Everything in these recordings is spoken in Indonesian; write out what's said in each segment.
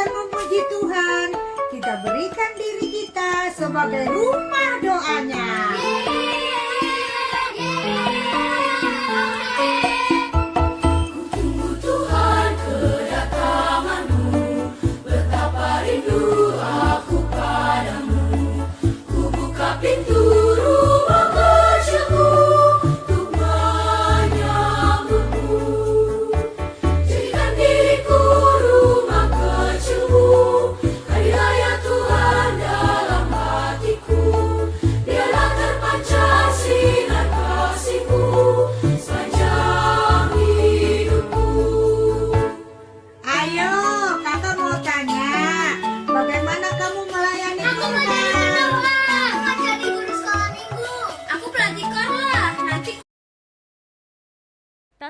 dan memuji Tuhan, kita berikan diri kita sebagai rumah doanya.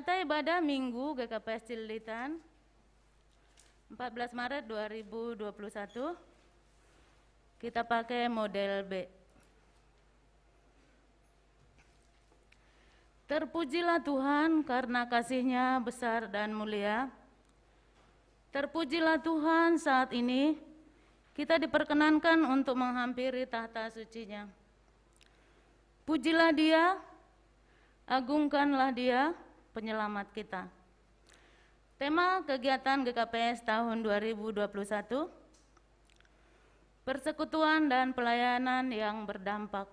Tata ibadah Minggu GKPS Cililitan 14 Maret 2021 kita pakai model B. Terpujilah Tuhan karena kasih-Nya besar dan mulia. Terpujilah Tuhan saat ini kita diperkenankan untuk menghampiri tahta suci-Nya. Pujilah Dia, agungkanlah Dia, penyelamat kita. Tema kegiatan GKPS tahun 2021, persekutuan dan pelayanan yang berdampak.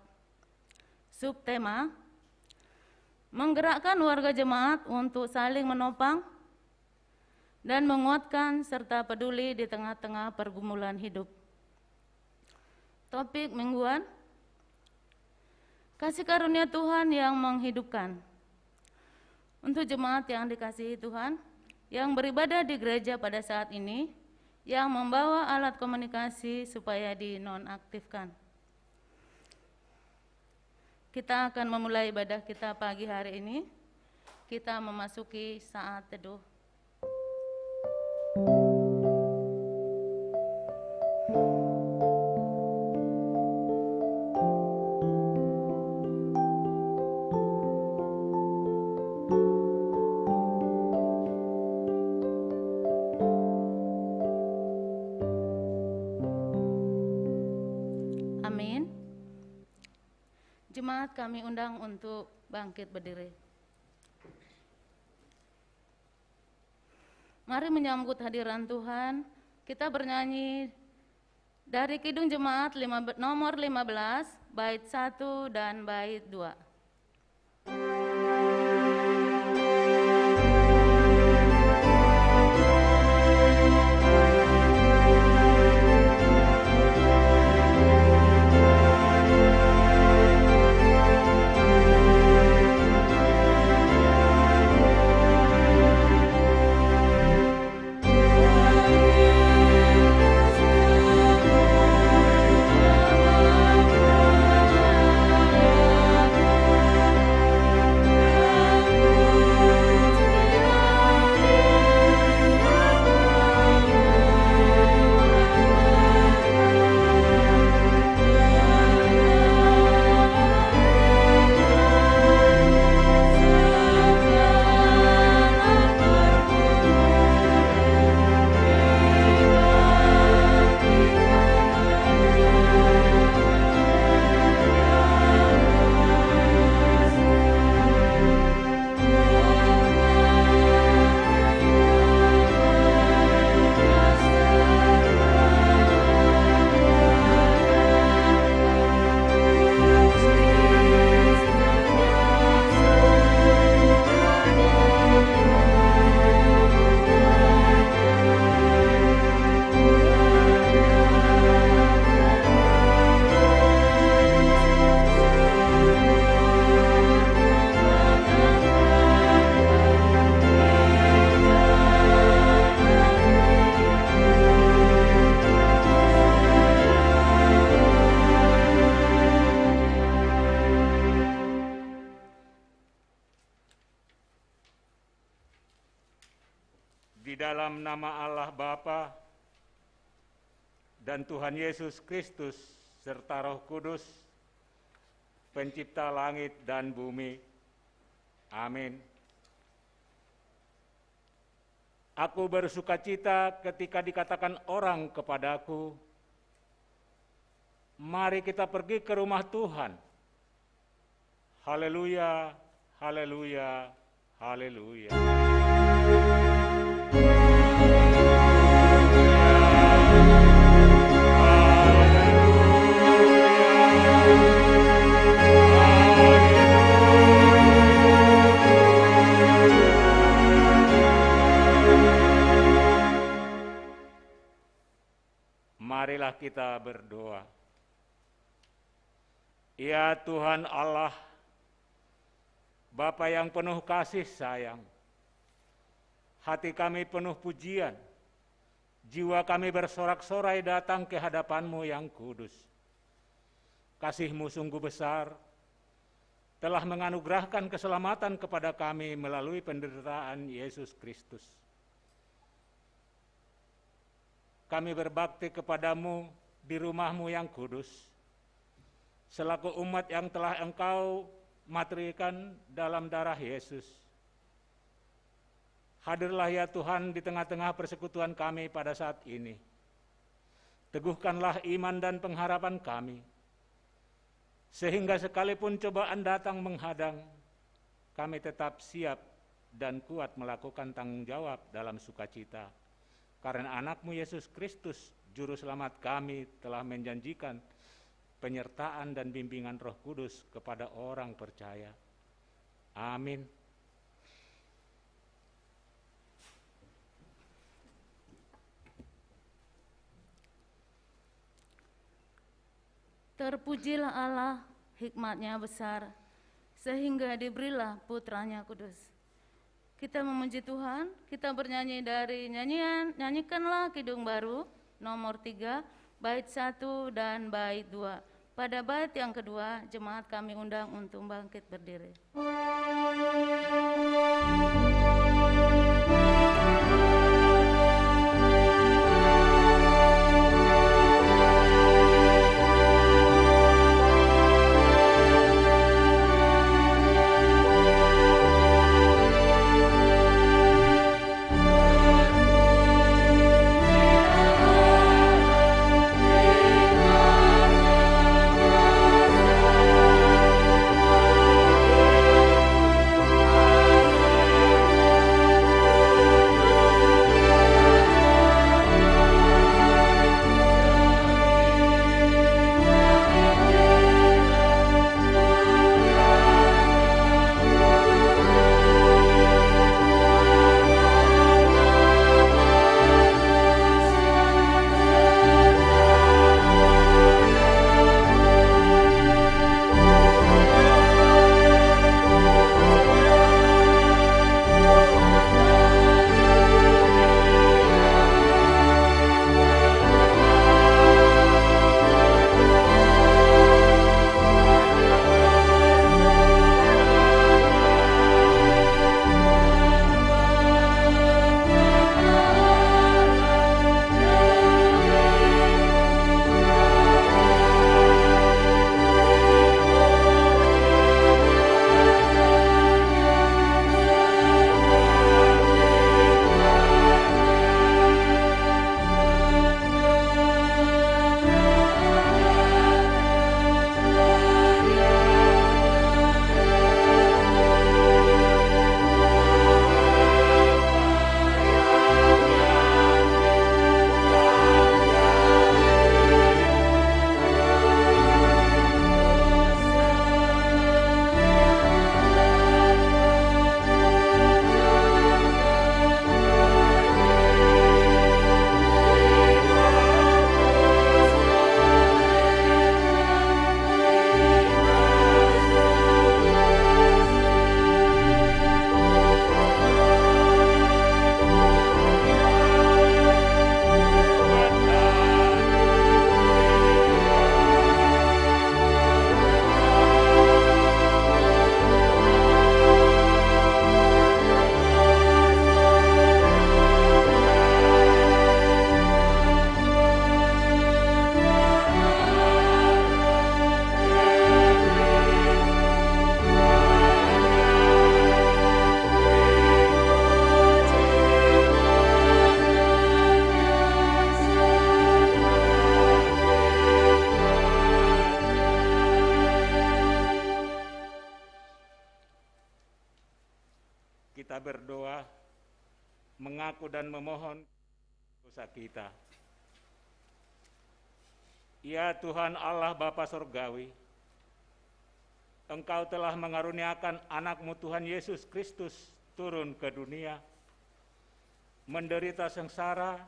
Subtema, menggerakkan warga jemaat untuk saling menopang dan menguatkan serta peduli di tengah-tengah pergumulan hidup. Topik mingguan, kasih karunia Tuhan yang menghidupkan. Untuk jemaat yang dikasihi Tuhan, yang beribadah di gereja pada saat ini, yang membawa alat komunikasi supaya dinonaktifkan. Kita akan memulai ibadah kita pagi hari ini. Kita memasuki saat teduh. Jemaat kami undang untuk bangkit berdiri. Mari menyambut hadiran Tuhan, kita bernyanyi dari Kidung Jemaat nomor 15, bait 1 dan bait 2. dalam nama Allah Bapa dan Tuhan Yesus Kristus serta Roh Kudus, pencipta langit dan bumi. Amin. Aku bersukacita ketika dikatakan orang kepadaku, mari kita pergi ke rumah Tuhan. Haleluya, haleluya, haleluya. Marilah kita berdoa. Ya Tuhan Allah, Bapa yang penuh kasih sayang, hati kami penuh pujian, jiwa kami bersorak-sorai datang ke hadapan-Mu yang kudus. Kasih-Mu sungguh besar, telah menganugerahkan keselamatan kepada kami melalui penderitaan Yesus Kristus. Kami berbakti kepadamu di rumah-Mu yang kudus, selaku umat yang telah Engkau materikan dalam darah Yesus. Hadirlah ya Tuhan di tengah-tengah persekutuan kami pada saat ini. Teguhkanlah iman dan pengharapan kami, sehingga sekalipun cobaan datang menghadang, kami tetap siap dan kuat melakukan tanggung jawab dalam sukacita. Karena anak-Mu Yesus Kristus, Juru Selamat kami, telah menjanjikan penyertaan dan bimbingan Roh Kudus kepada orang percaya. Amin. Terpujilah Allah, hikmat-Nya besar, sehingga diberilah putra-Nya kudus. Kita memuji Tuhan, kita bernyanyi dari nyanyikanlah Kidung Baru nomor 3, bait 1 dan bait 2. Pada bait yang kedua, jemaat kami undang untuk bangkit berdiri. berdoa, mengaku dan memohon dosa kita. Ya Tuhan Allah Bapa Surgawi, Engkau telah mengaruniakan anak-Mu Tuhan Yesus Kristus turun ke dunia, menderita sengsara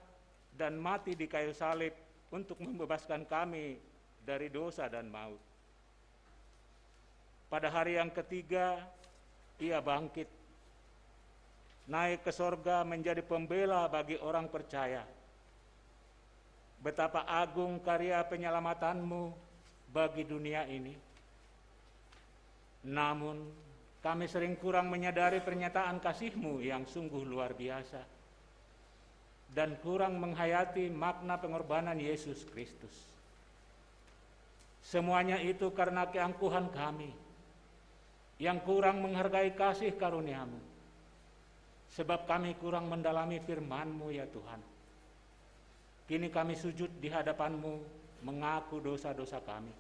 dan mati di kayu salib untuk membebaskan kami dari dosa dan maut. Pada hari yang ketiga, Ia bangkit, naik ke sorga menjadi pembela bagi orang percaya. Betapa agung karya penyelamatan-Mu bagi dunia ini. Namun, kami sering kurang menyadari pernyataan kasih-Mu yang sungguh luar biasa dan kurang menghayati makna pengorbanan Yesus Kristus. Semuanya itu karena keangkuhan kami yang kurang menghargai kasih karunia-Mu, sebab kami kurang mendalami firman-Mu ya Tuhan. Kini kami sujud di hadapan-Mu mengaku dosa-dosa kami.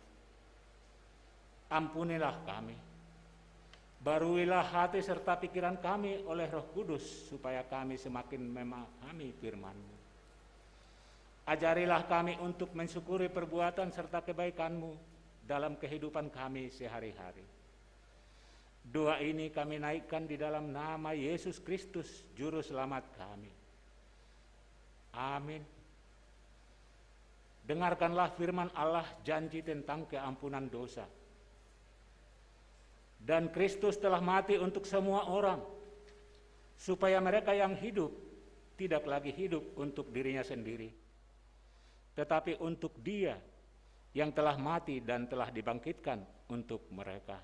Ampunilah kami. Baruilah hati serta pikiran kami oleh Roh Kudus supaya kami semakin memahami firman-Mu. Ajarilah kami untuk mensyukuri perbuatan serta kebaikan-Mu dalam kehidupan kami sehari-hari. Doa ini kami naikkan di dalam nama Yesus Kristus, Juru Selamat kami. Amin. Dengarkanlah firman Allah janji tentang keampunan dosa. Dan Kristus telah mati untuk semua orang, supaya mereka yang hidup tidak lagi hidup untuk dirinya sendiri, tetapi untuk Dia yang telah mati dan telah dibangkitkan untuk mereka.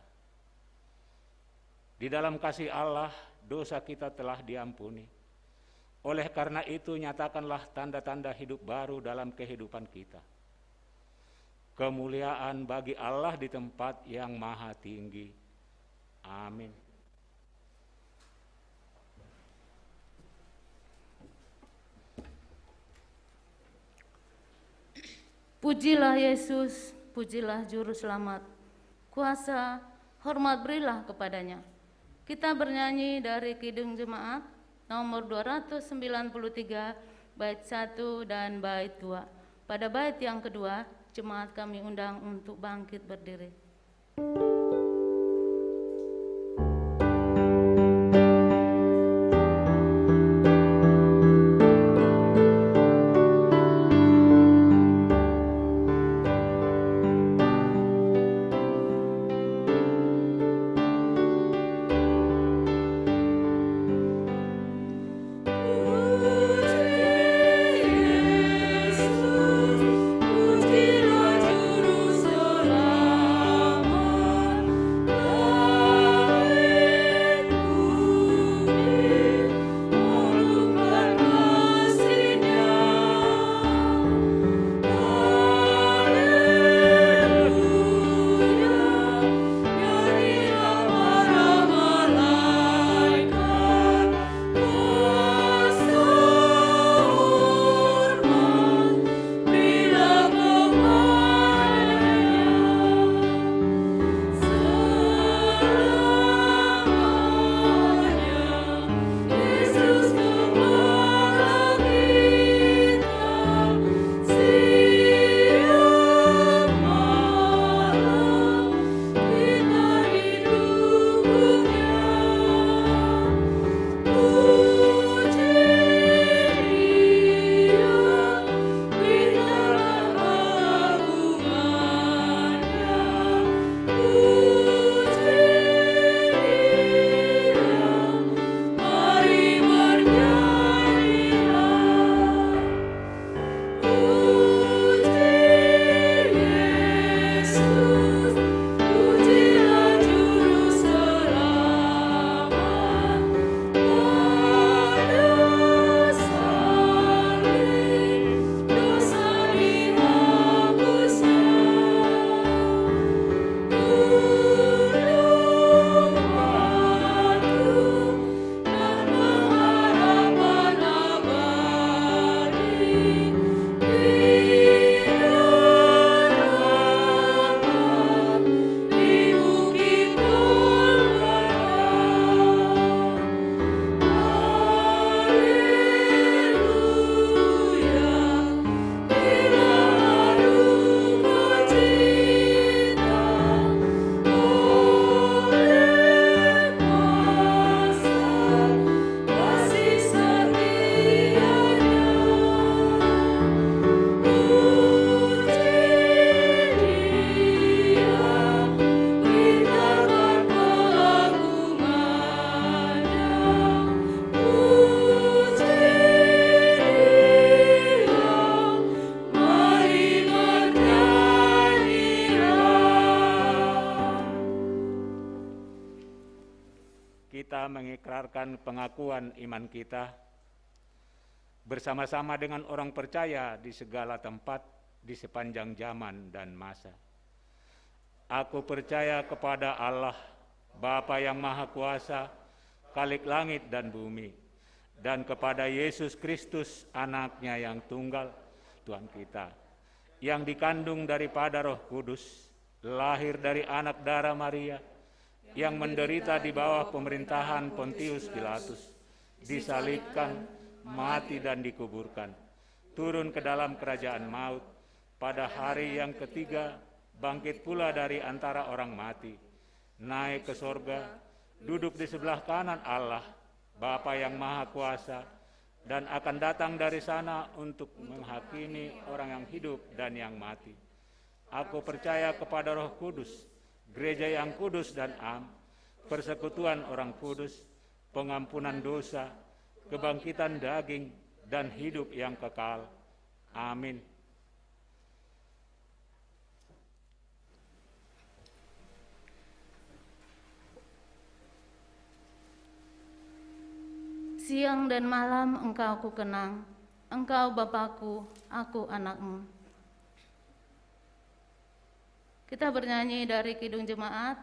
Di dalam kasih Allah, dosa kita telah diampuni. Oleh karena itu, nyatakanlah tanda-tanda hidup baru dalam kehidupan kita. Kemuliaan bagi Allah di tempat yang maha tinggi. Amin. Pujilah Yesus, pujilah Juru Selamat. Kuasa, hormat berilah kepadanya. Kita bernyanyi dari Kidung Jemaat nomor 293, bait 1 dan bait 2. Pada bait yang kedua, jemaat kami undang untuk bangkit berdiri. mendengarkan pengakuan iman kita bersama-sama dengan orang percaya di segala tempat di sepanjang zaman dan masa. Aku percaya kepada Allah, Bapa yang Maha Kuasa, Khalik langit dan bumi, dan kepada Yesus Kristus, Anaknya yang tunggal, Tuhan kita, yang dikandung daripada Roh Kudus, lahir dari anak darah Maria, yang menderita di bawah pemerintahan Pontius Pilatus, disalibkan, mati dan dikuburkan, turun ke dalam kerajaan maut, pada hari yang ketiga bangkit pula dari antara orang mati, naik ke sorga, duduk di sebelah kanan Allah, Bapa yang Maha Kuasa, dan akan datang dari sana untuk menghakimi orang yang hidup dan yang mati. Aku percaya kepada Roh Kudus, gereja yang kudus dan am, persekutuan orang kudus, pengampunan dosa, kebangkitan daging, dan hidup yang kekal. Amin. Siang dan malam Engkau kukenang, Engkau Bapakku, aku anakmu. Kita bernyanyi dari Kidung Jemaat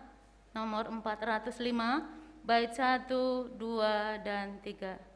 nomor 405, bait 1, 2, dan 3.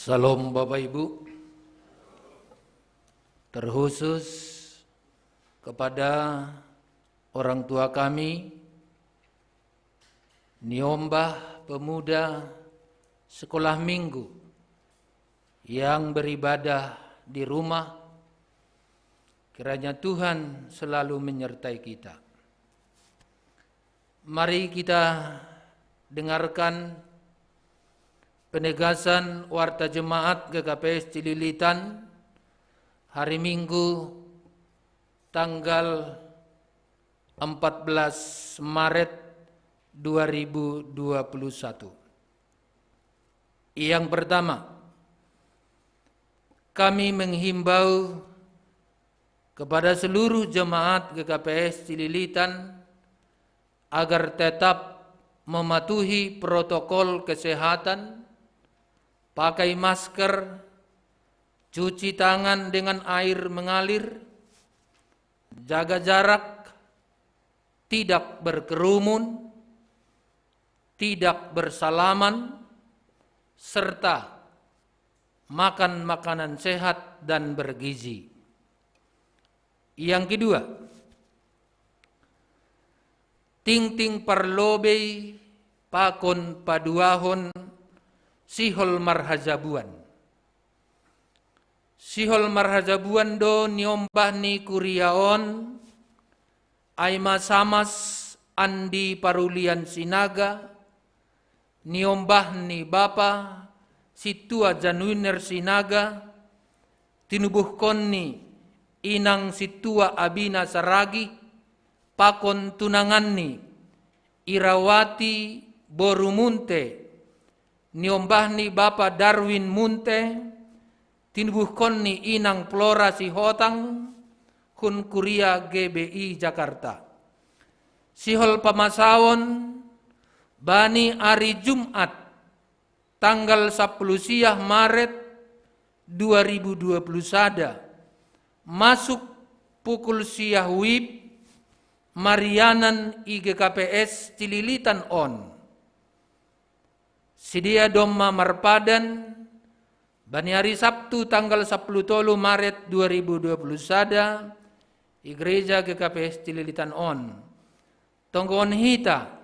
Salam Bapak Ibu, terkhusus kepada orang tua kami, niombah pemuda sekolah minggu yang beribadah di rumah, kiranya Tuhan selalu menyertai kita. Mari kita dengarkan penegasan Warta Jemaat GKPS Cililitan hari Minggu tanggal 14 Maret 2021. Yang pertama, kami menghimbau kepada seluruh jemaat GKPS Cililitan agar tetap mematuhi protokol kesehatan, pakai masker, cuci tangan dengan air mengalir, jaga jarak, tidak berkerumun, tidak bersalaman, serta makan makanan sehat dan bergizi. Yang kedua, ting-ting parlobei pakon paduahon sihol marhajabuan. Sihol marhajabuan do niombah ni kuriaon ay masamas andi parulian sinaga niombah ni bapa situa januiner sinaga tinubuhkon ni inang situa abina saragi pakon tunangan ni Irawati Boru Munte niombah ni bapa Darwin Munte tinubuhkon ni inang Flora Sihotang hun kuria GBI Jakarta. Sihol pamasawon bani hari Jumat tanggal 10 Maret 2020 sada masuk pukul siah wib Marianan IGKPS Cililitan on. Sidia domma marpadan bani hari Sabtu tanggal 10 Maret 2020 sada i Gereja GKPS Cililitan on. Tonggon hita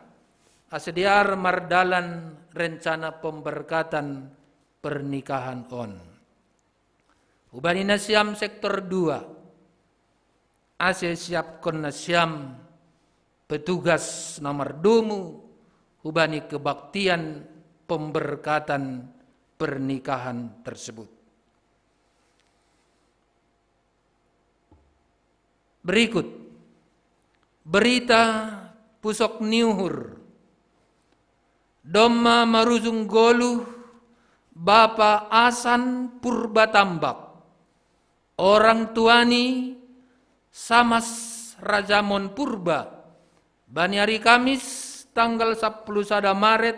asediar mardalan rencana pemberkatan pernikahan on. Ubani nasyam sektor 2. Ase siapkon nasyam petugas nomor dumu ubani kebaktian pemberkatan pernikahan tersebut. Berikut berita pusok niuhur. Domma maruzung goluh Bapa Asan Purbatambak, orang tuani Samas Rajamon Purba, bani hari Kamis tanggal 10 sada Maret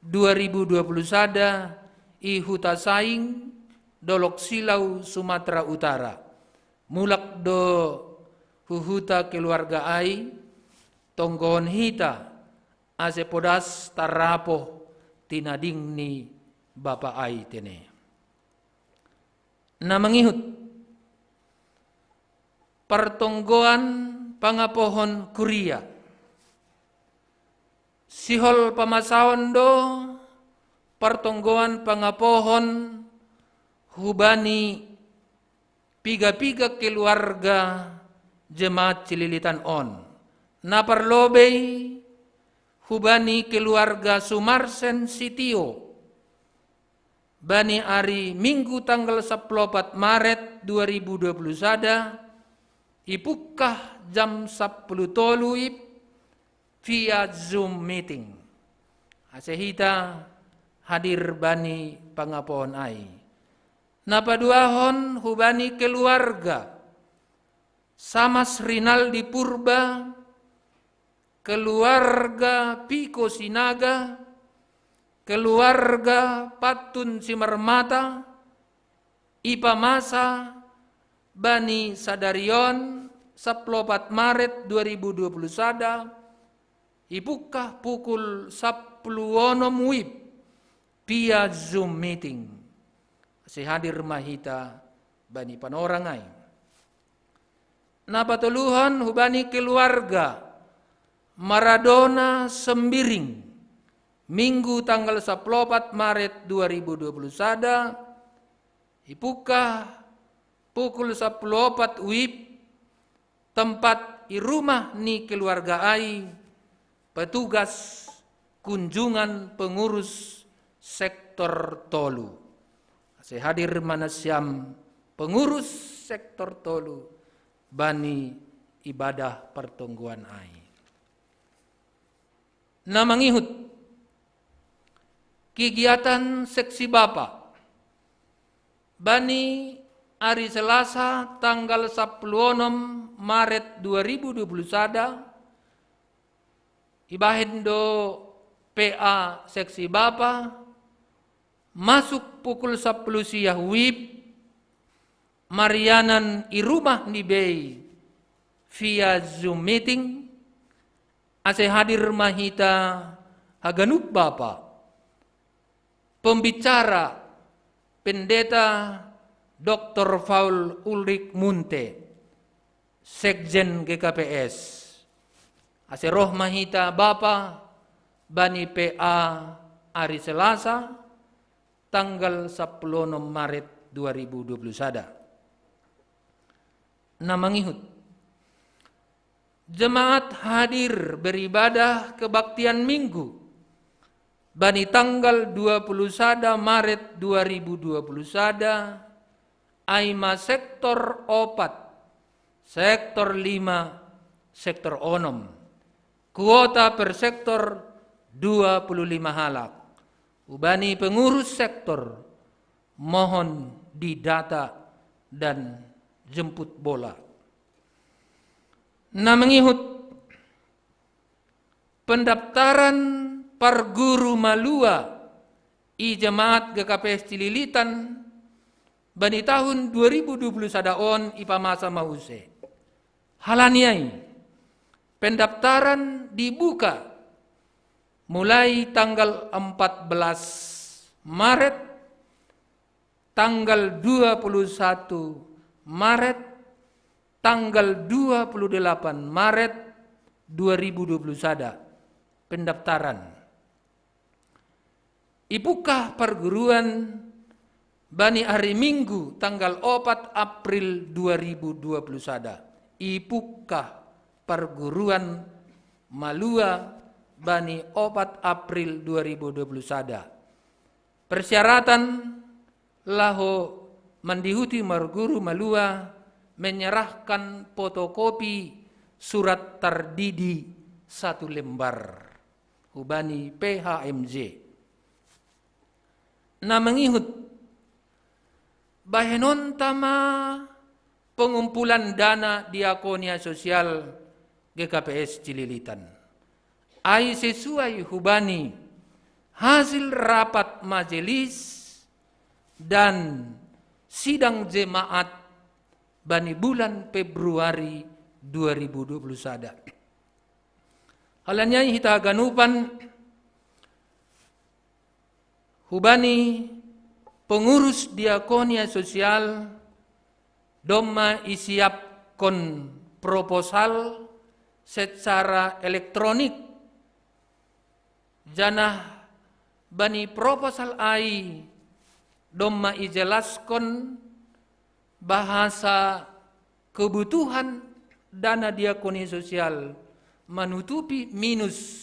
2020 sada i Huta Saing, Dolok Silau, Sumatera Utara. Mulak do huhuta keluarga ai, tonggohon hita ase podas tarapo tinading ni bapa ai tene. Na mangihut pertonggoan pangapohon kuria. Sihol pamasawan do pertonggoan pangapohon hubani piga-piga keluarga jemaat Cililitan on. Na parlobei hubani keluarga Sumarsen Sitio bani hari Minggu tanggal 14 Maret 2020 sada ipukah jam 10 toluip via Zoom meeting. Asehita hadir bani pangapohon ai. Napaduahon hubani keluarga Samas Rinaldi Purba, keluarga Piko Sinaga, keluarga Patun Simarmata, Ipa Masa, Bani Sadarion, 14 Maret 2020 sada, ipukah pukul 10 wib via Zoom meeting. Sehadir mahita bani panorangai. Napatuluhan hubani keluarga Maradona Sembiring Minggu tanggal 14 Maret 2020 sada Ipuka pukul 14 WIB tempat i rumah ni keluarga ai petugas kunjungan pengurus sektor Tolu. Saya hadir manasiam pengurus sektor Tolu bani ibadah pertungguan ai. Namangihut kegiatan seksi Bapak bani hari Selasa tanggal 16 Maret 2021 ibahendo PA seksi Bapak masuk pukul 10 siang WIB Marianan i rumah ni Bay via Zoom meeting ase hadir mahita haganup Bapak pembicara Pendeta Dr. Paul Ulrich Munte, Sekjen GKPS. Ase roh mahita Bapa bani PA hari Selasa tanggal 10 Maret 2021. Namangihut jemaat hadir beribadah kebaktian Minggu bani tanggal 21 Maret 2021 aima sektor 4, sektor 5, sektor 6. Kuota per sektor 25 halak. Ubani pengurus sektor mohon didata dan jemput bola. Namangihut pendaftaran Parguru Malua i jemaat GKPS Cililitan bani tahun 2021 on ipa masa mause. Halaniai pendaftaran dibuka mulai tanggal 14 Maret, tanggal 21 Maret, tanggal 28 Maret 2021 pendaftaran. Ibuka perguruan bani hari Minggu tanggal 4 April 2021. Ibuka perguruan Malua bani 4 April 2021. Persyaratan laho mendihuti marguru Malua menyerahkan fotokopi surat tardidi 1 lembar. Hubani PHMJ. Namangihut bahenon tama pengumpulan dana diakonia sosial GKPS Cililitan. Ai sesuai hubani hasil rapat majelis dan sidang jemaat bani bulan Februari 2021. Halanya kita ganupan hubani pengurus diakonia sosial doma isiap kon proposal secara elektronik janah bani proposal ai doma ijelaskan bahasa kebutuhan dana diakonia sosial menutupi minus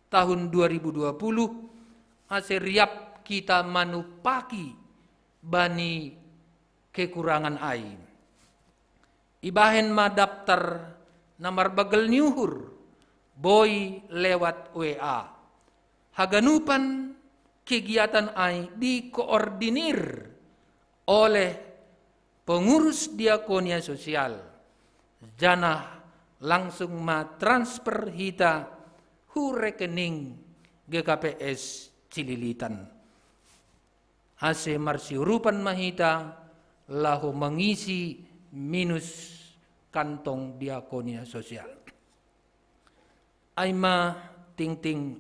tahun 2020 aseriap kita manupaki bani kekurangan ai. Ibahen ma daftar namar bagel nyuhur boy lewat WA. Haganupan kegiatan ai dikoordinir oleh pengurus diakonia sosial. Janah langsung ma transfer hita hu rekening GKPS Cililitan. Ase marsiurupan mahita lahu mengisi minus kantong diakonia sosial. Aima ting-ting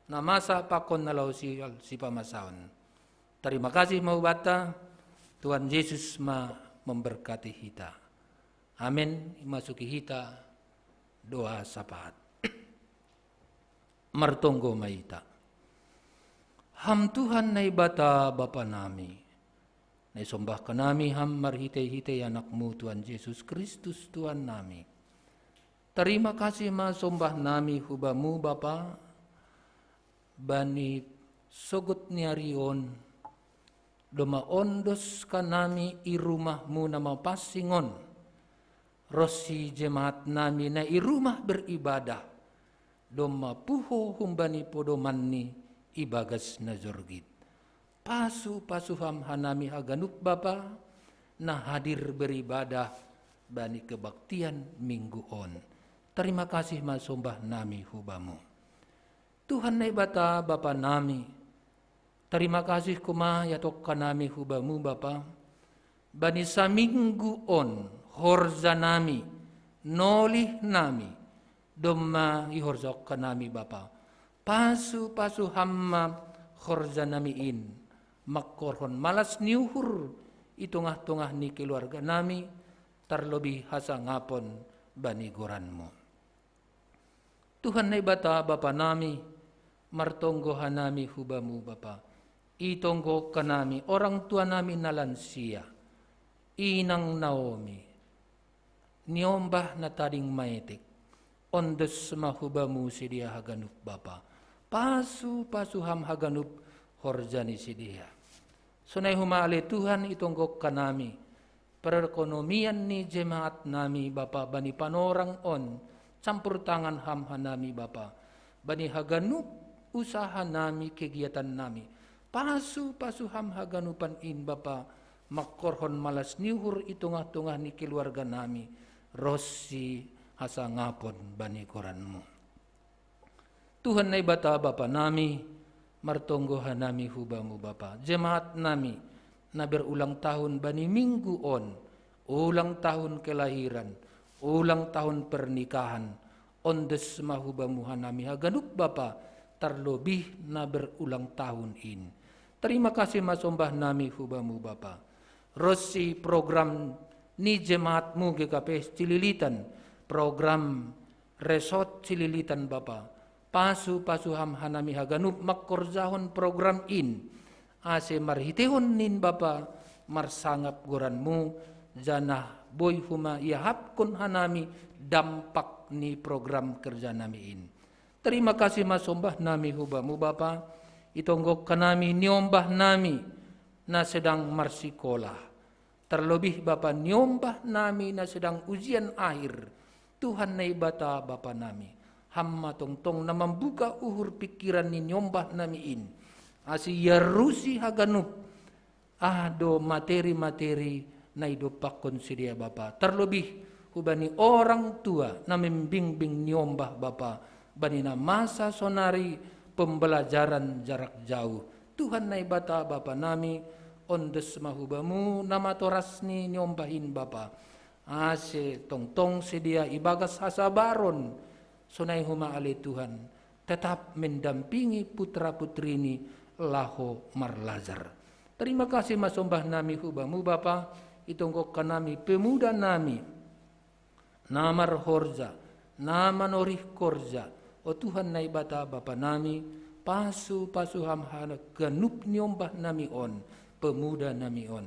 namasa pakon nalau si pamasaon. Terima kasih maubata Tuhan Yesus memberkati hita. Amin. Masuki hita doa sapaat. Martonggo maita. Ham Tuhan na ibata Bapa nami, Naisombah kanami ham marhitay-hitay anakmu Tuhan Yesus Kristus Tuhan nami. Terima kasih masombah nami hubamu Bapa, bani sogot niarion, doma ondos kanami i rumahmu nama pasingon, rosi jemaat nami na i rumah beribadah, doma puho humbani podomani ibagas na jorgit. Pasu-pasuham hanami haganuk Bapa, na hadir beribadah bani kebaktian minggu on. Terima kasih masombah nami hubamu. Tuhan na ibata Bapa nami, terima kasih kuma yatok kanami hubamu Bapa, bani sa minggu on horza nami, nolih nami, doma ihorzok kanami Bapa. Pasu-pasu hamma horza nami in, makkorhon malas niuhur itungah-tungah ni keluarga nami, terlebih hasa ngapon bani goranmu. Tuhan na ibata Bapa nami, martonggo hanami hubamu Bapa. Itonggo kanami orang tua nami na lansia, inang Naomi, niombah na tading maetik, ondes mahubamu sidia haganup Bapa. Pasu ham haganup horjani sidia. Sunay humale Tuhan itonggo kanami, perekonomian ni jemaat nami Bapa bani panorang on, campur tangan ham hanami Bapa, bani haganup usaha nami kegiatan nami, pasu ham haganupan in Bapa, makkorhon malas niuhur itungah-tungah ni keluarga nami, rosi hasa ngapon bani koranmu. Tuhan na ibata Bapa nami, martonggo hanami hubamu Bapa, jemaat nami na berulang tahun bani minggu on, ulang tahun kelahiran, ulang tahun pernikahan, ondes mahubamu hanami haganuk Bapa, terlebih na berulang tahun in. Terima kasih masombah nami hubamu Bapa. Rosi program ni jemaatmu GKP Cililitan, program resort Cililitan Bapa. Pasu ham hanami haganuk makkorzahon program in. Ase marhitehon nin Bapa, marsangap goranmu, janah boy huma yahapkon hanami dampak ni program kerja nami in. Terima kasih masombah nami hubamu Bapa, itonggok kanami niombah nami na sedang marsikolah. Terlebih Bapa niombah nami na sedang ujian akhir. Tuhan na ibata Bapa nami, hamma tongtong na membuka uhur pikiran ni niombah nami in. Asi yarusi haganup ado materi-materi na idopakon sidia Bapa. Terlebih hubani orang tua na membimbing niombah Bapa, bani na masa sonari pembelajaran jarak jauh. Tuhan na ibata Bapa nami, ondes mahubamu nama torasni niombahin Bapa. Ase tongtong sedia ibagas hasabaron, sonai huma ale Tuhan, tetap mendampingi putra-putrini laho marlazar. Terima kasih masombah nami hubamu Bapa, itonggok kanami pemuda nami, namar horja, nama norih korja, o Tuhan na ibata Bapa nami, pasu ham ganup niombah nami on, pemuda nami on.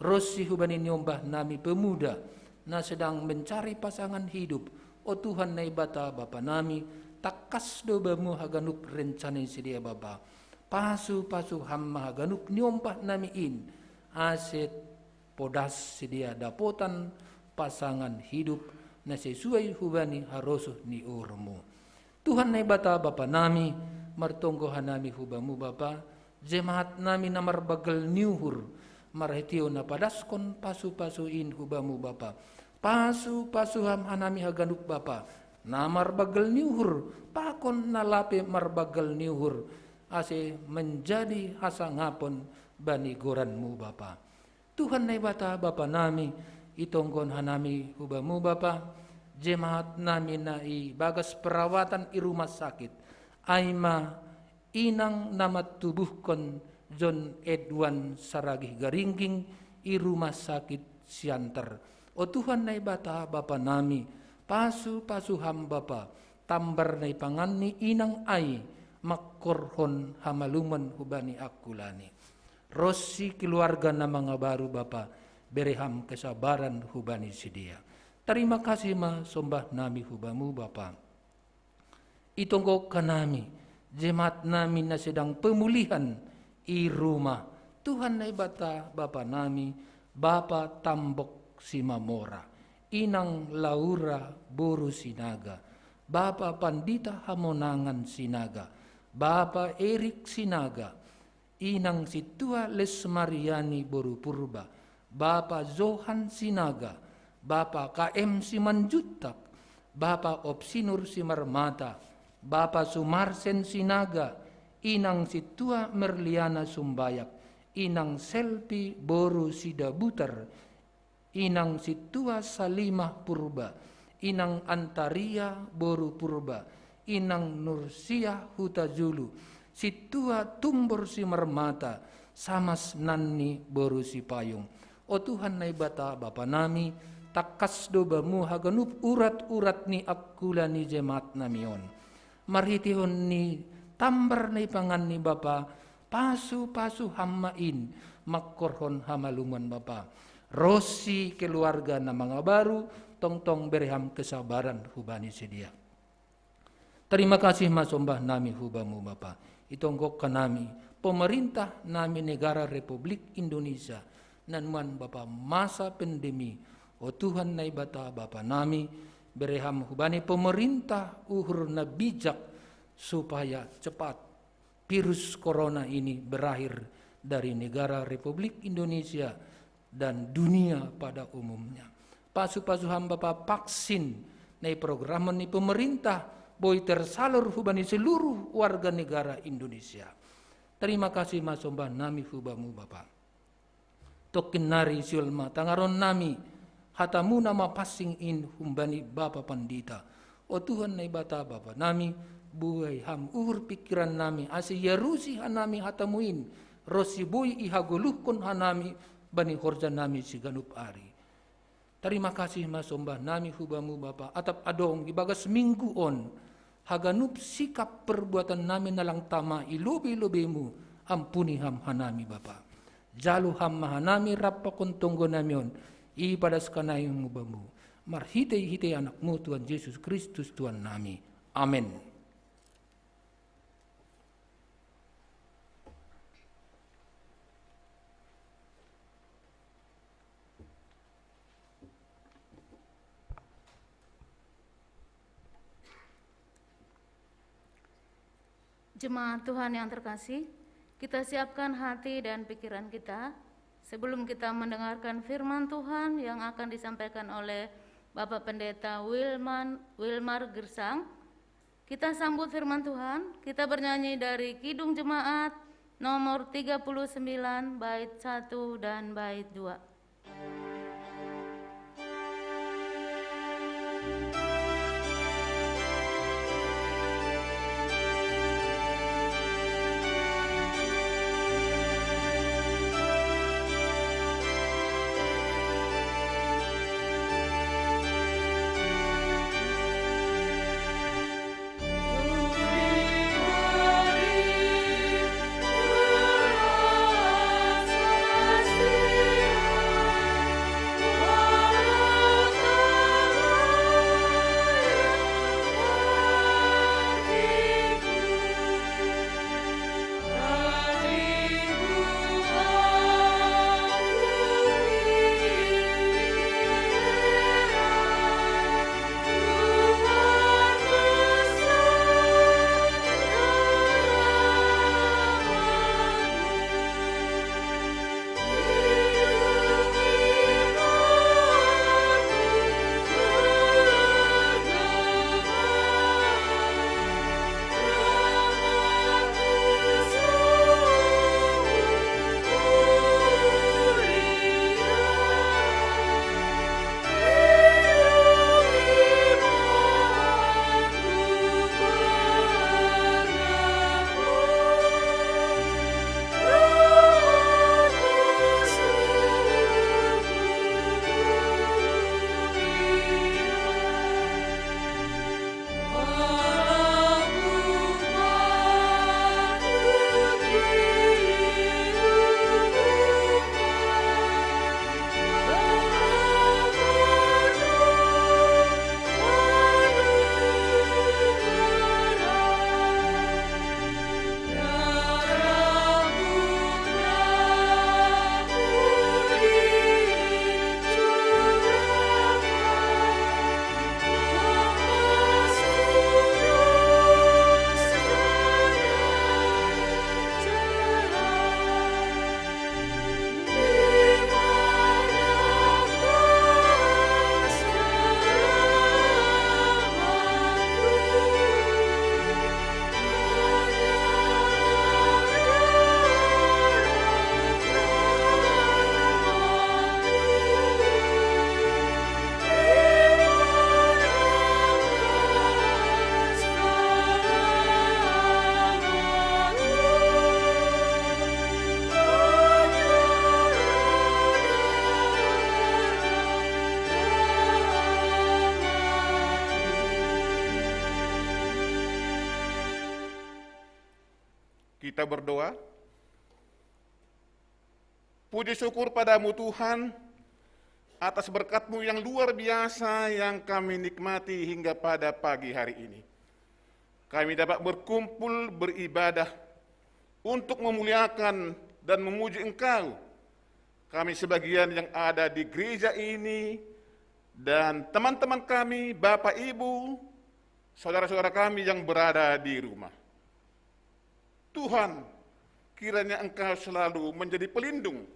Rosi hubani niombah nami pemuda, na sedang mencari pasangan hidup, o Tuhan na ibata Bapa nami, takas dobamu haganup rencana sidia Bapa. Pasu hamma haganup niombah nami in, aset podas sidia dapotan pasangan hidup na sesuai hubani harosuh ni urmu. Tuhan na ibata Bapa nami, martonggohan nami hubamu Bapa, jemaat nami na marbagal niuhur, marhetio na padaskon pasu-pasuin hubamu Bapa. Pasu ham hanami haganuk Bapa, na marbagal niuhur, pakon na lape marbagal niuhur, ase menjadi hasa ngapon bani goranmu Bapa. Tuhan na ibata Bapa nami, itonggon hanami hubamu Bapa, jemaat nami na bagas perawatan i rumah sakit, aima inang namat tubuhkon John Edwan Saragih Garingging i rumah sakit Siantar. O Tuhan na ibata Bapa nami, pasu ham Bapa, tambar na ipangan ni inang ay, makkorhon hamaluman hubani akulani. Rossi keluarga na mga baru Bapa, bereham kesabaran hubani sedia. Terima kasih sombah nami hubamu Bapa. Itonggok ka nami, jemaat nami na sedang pemulihan i rumah. Tuhan na ibata Bapa nami, Bapa Tambok Simamora, Inang Laura Boru Sinaga, Bapa Pandita Hamonangan Sinaga, Bapa Erik Sinaga, Inang Situa Lesmariani Boru Purba, Bapa Zohan Sinaga, Bapa KM Simanjutak, Bapa Opsinur Simarmata, Bapa Sumarsen Sinaga, Inang Situa Merliana Sumbayak, Inang Selpi Boru Sidabutar, Inang Situa Salimah Purba, Inang Antaria Boru Purba, Inang Nursiah Hutajulu, Situa Tumbur Simarmata, Samas Nanni Boru Sipayung. O Tuhan na ibata Bapa nami, takas dobamu haganup urat-urat ni akula ni jemaat namion. Marhitihon ni tambar ni pangan ni Bapa, pasu-pasu hamain, makkorhon hamaluman Bapa. Rosi keluarga na mga baru, tong-tong bereham kesabaran hubani sedia. Terima kasih masombah nami hubamu Bapa. Itonggok ka nami, pemerintah nami negara Republik Indonesia, nanman Bapa masa pandemi. O Tuhan na ibata Bapa nami, bereham hubani pemerintah uhur na bijak supaya cepat virus corona ini berakhir dari negara Republik Indonesia dan dunia pada umumnya. Pasu-pasu hamba Bapa vaksin na program ni pemerintah boy tersalur hubani seluruh warga negara Indonesia. Terima kasih masombah nami hubamu Bapa. Tokin nari siulma tangaron nami hatamu nama passing in humbani Bapa Pandita. O Tuhan na ibata Bapa nami, buhay ham uhur pikiran nami, asi yarusi hanami hatamuin, rosi buhay ihaguluhkon hanami, bani horja nami siganup ari. Terima kasih masombah nami hubamu Bapa, atap adong ibagas minggu on, haganup sikap perbuatan nami nalang tama ilubi-lubimu, ampuni ham hanami Bapa. Jalu ham mahanami rapakon tunggo namion, ipadas kanayong mubamu. Marhitay-hitay anakmu Tuhan Yesus Kristus Tuhan nami. Amin. Jemaat Tuhan yang terkasih, kita siapkan hati dan pikiran kita sebelum kita mendengarkan firman Tuhan yang akan disampaikan oleh Bapak Pendeta Wilmar Gersang. Kita sambut firman Tuhan, kita bernyanyi dari Kidung Jemaat nomor 39 bait 1 dan bait 2. Kita berdoa. Puji syukur padamu Tuhan, atas berkat-Mu yang luar biasa yang kami nikmati hingga pada pagi hari ini. Kami dapat berkumpul beribadah untuk memuliakan dan memuji Engkau. Kami sebagian yang ada di gereja ini dan teman-teman kami, Bapak, Ibu, saudara-saudara kami yang berada di rumah. Tuhan, kiranya Engkau selalu menjadi pelindung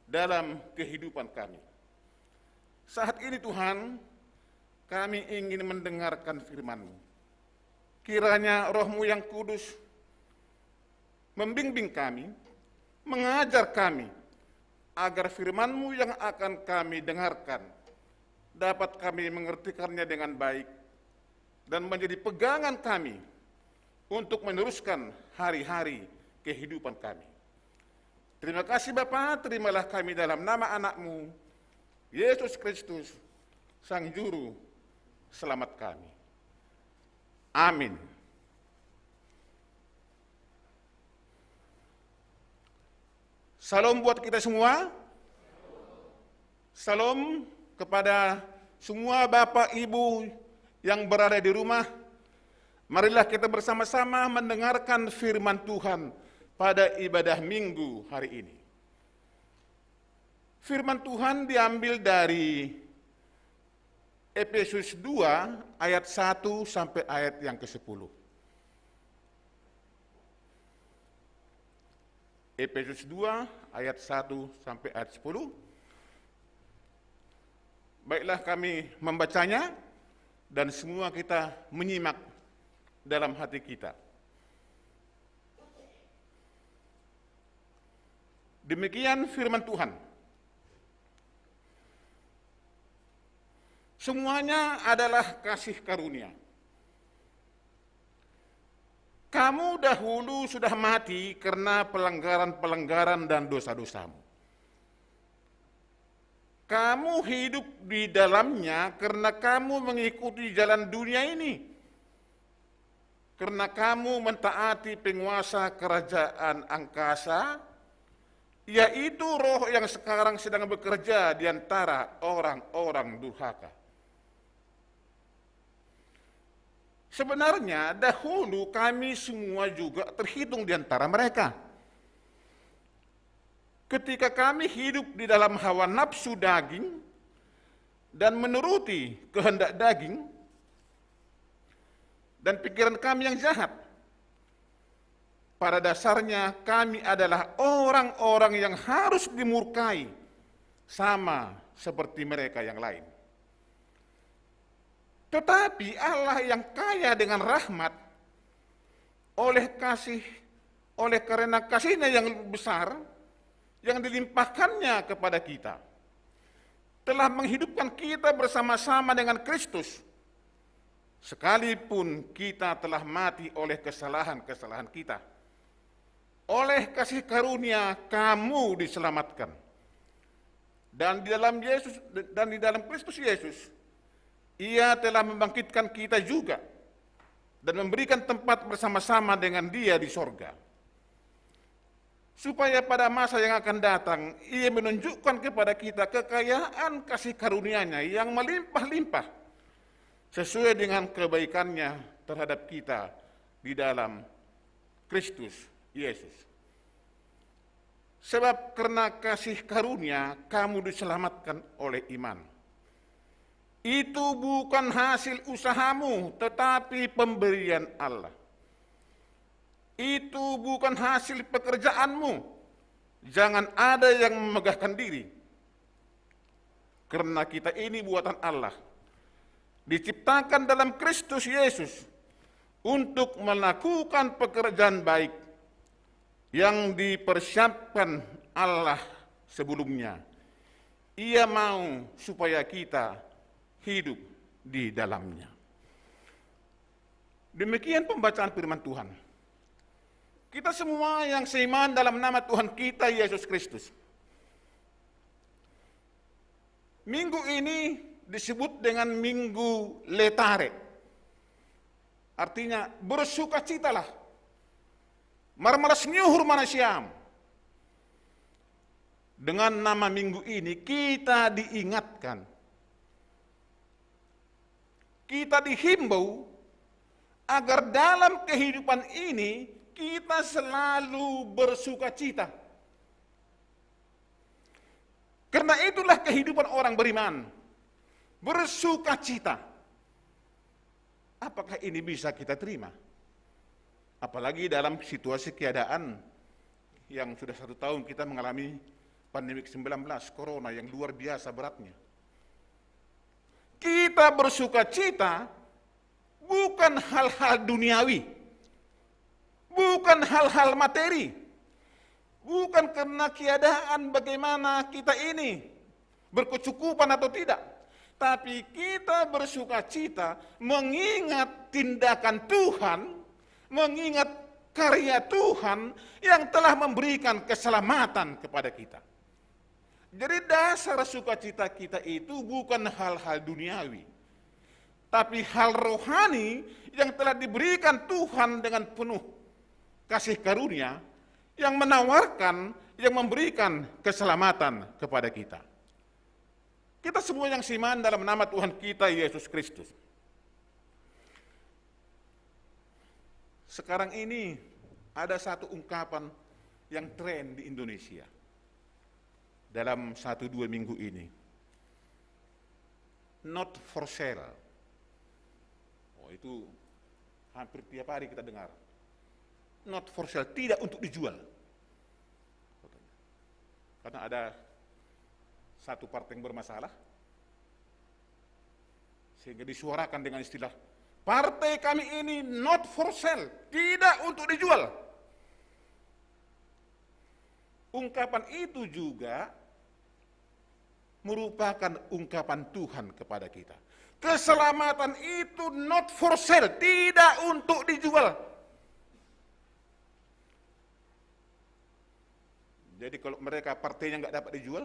dalam kehidupan kami. Saat ini Tuhan, kami ingin mendengarkan firman-Mu. Kiranya Roh-Mu yang kudus membimbing kami, mengajar kami, agar firman-Mu yang akan kami dengarkan, dapat kami mengertikannya dengan baik, dan menjadi pegangan kami untuk meneruskan hari-hari kehidupan kami. Terima kasih Bapa, terimalah kami dalam nama anak-Mu, Yesus Kristus, Sang Juru Selamat kami. Amin. Salam buat kita semua. Salam kepada semua Bapak Ibu yang berada di rumah. Marilah kita bersama-sama mendengarkan firman Tuhan pada ibadah Minggu hari ini. Firman Tuhan diambil dari Efesus 2 ayat 1 sampai ayat yang ke-10. Efesus 2 ayat 1 sampai ayat 10. Baiklah kami membacanya dan semua kita menyimak dalam hati kita. Demikian firman Tuhan. Semuanya adalah kasih karunia. Kamu dahulu sudah mati karena pelanggaran-pelanggaran dan dosa-dosamu. Kamu hidup di dalamnya karena kamu mengikuti jalan dunia ini. Karena kamu mentaati penguasa kerajaan angkasa, yaitu roh yang sekarang sedang bekerja di antara orang-orang durhaka. Sebenarnya dahulu kami semua juga terhitung di antara mereka. Ketika kami hidup di dalam hawa nafsu daging dan menuruti kehendak daging dan pikiran kami yang jahat, pada dasarnya kami adalah orang-orang yang harus dimurkai sama seperti mereka yang lain. Tetapi Allah yang kaya dengan rahmat, oleh karena kasih-Nya yang besar, yang dilimpahkannya kepada kita, telah menghidupkan kita bersama-sama dengan Kristus, sekalipun kita telah mati oleh kesalahan-kesalahan kita. Oleh kasih karunia kamu diselamatkan. Dan di dalam Kristus Yesus, Ia telah membangkitkan kita juga dan memberikan tempat bersama-sama dengan Dia di sorga. Supaya pada masa yang akan datang, Ia menunjukkan kepada kita kekayaan kasih karunia-Nya yang melimpah-limpah sesuai dengan kebaikan-Nya terhadap kita di dalam Kristus Yesus. Sebab karena kasih karunia kamu diselamatkan oleh iman. Itu bukan hasil usahamu, tetapi pemberian Allah. Itu bukan hasil pekerjaanmu. Jangan ada yang memegahkan diri. Karena kita ini buatan Allah, diciptakan dalam Kristus Yesus untuk melakukan pekerjaan baik yang dipersiapkan Allah sebelumnya. Ia mau supaya kita hidup di dalamnya. Demikian pembacaan firman Tuhan. Kita semua yang seiman dalam nama Tuhan kita Yesus Kristus. Minggu ini disebut dengan Minggu Letare. Artinya bersukacitalah marmalas nyuhur manasiam. Dengan nama minggu ini kita diingatkan, kita dihimbau agar dalam kehidupan ini kita selalu bersuka cita. Karena itulah kehidupan orang beriman, bersuka cita. Apakah ini bisa kita terima? Apalagi dalam situasi keadaan yang sudah 1 tahun kita mengalami pandemi 19 corona yang luar biasa beratnya. Kita bersuka cita bukan hal-hal duniawi, bukan hal-hal materi, bukan karena keadaan bagaimana kita ini berkecukupan atau tidak, tapi kita bersuka cita mengingat tindakan Tuhan, mengingat karya Tuhan yang telah memberikan keselamatan kepada kita. Jadi dasar sukacita kita itu bukan hal-hal duniawi, tapi hal rohani yang telah diberikan Tuhan dengan penuh kasih karunia, yang menawarkan, yang memberikan keselamatan kepada kita. Kita semua yang seiman dalam nama Tuhan kita Yesus Kristus. Sekarang ini ada satu ungkapan yang tren di Indonesia dalam 1-2 minggu ini. Not for sale. Oh, itu hampir tiap hari kita dengar. Not for sale, tidak untuk dijual. Karena ada satu partai yang bermasalah, sehingga disuarakan dengan istilah, partai kami ini not for sale, tidak untuk dijual. Ungkapan itu juga merupakan ungkapan Tuhan kepada kita. Keselamatan itu not for sale, tidak untuk dijual. Jadi kalau mereka partainya nggak dapat dijual,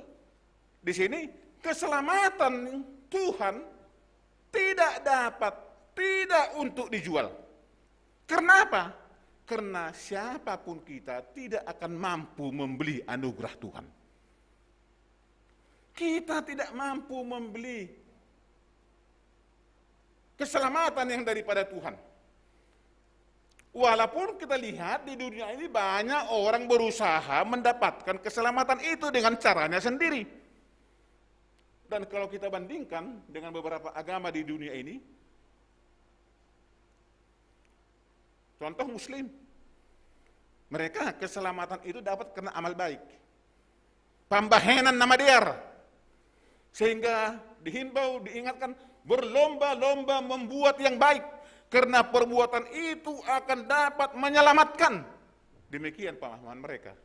di sini keselamatan Tuhan tidak untuk dijual. Kenapa? Karena siapapun kita tidak akan mampu membeli anugerah Tuhan. Kita tidak mampu membeli keselamatan yang daripada Tuhan. Walaupun kita lihat di dunia ini banyak orang berusaha mendapatkan keselamatan itu dengan caranya sendiri. Dan kalau kita bandingkan dengan beberapa agama di dunia ini, contoh Muslim, mereka keselamatan itu dapat karena amal baik, pambahenan nama diar, sehingga dihimbau, diingatkan berlomba-lomba membuat yang baik, karena perbuatan itu akan dapat menyelamatkan. Demikian pemahaman mereka.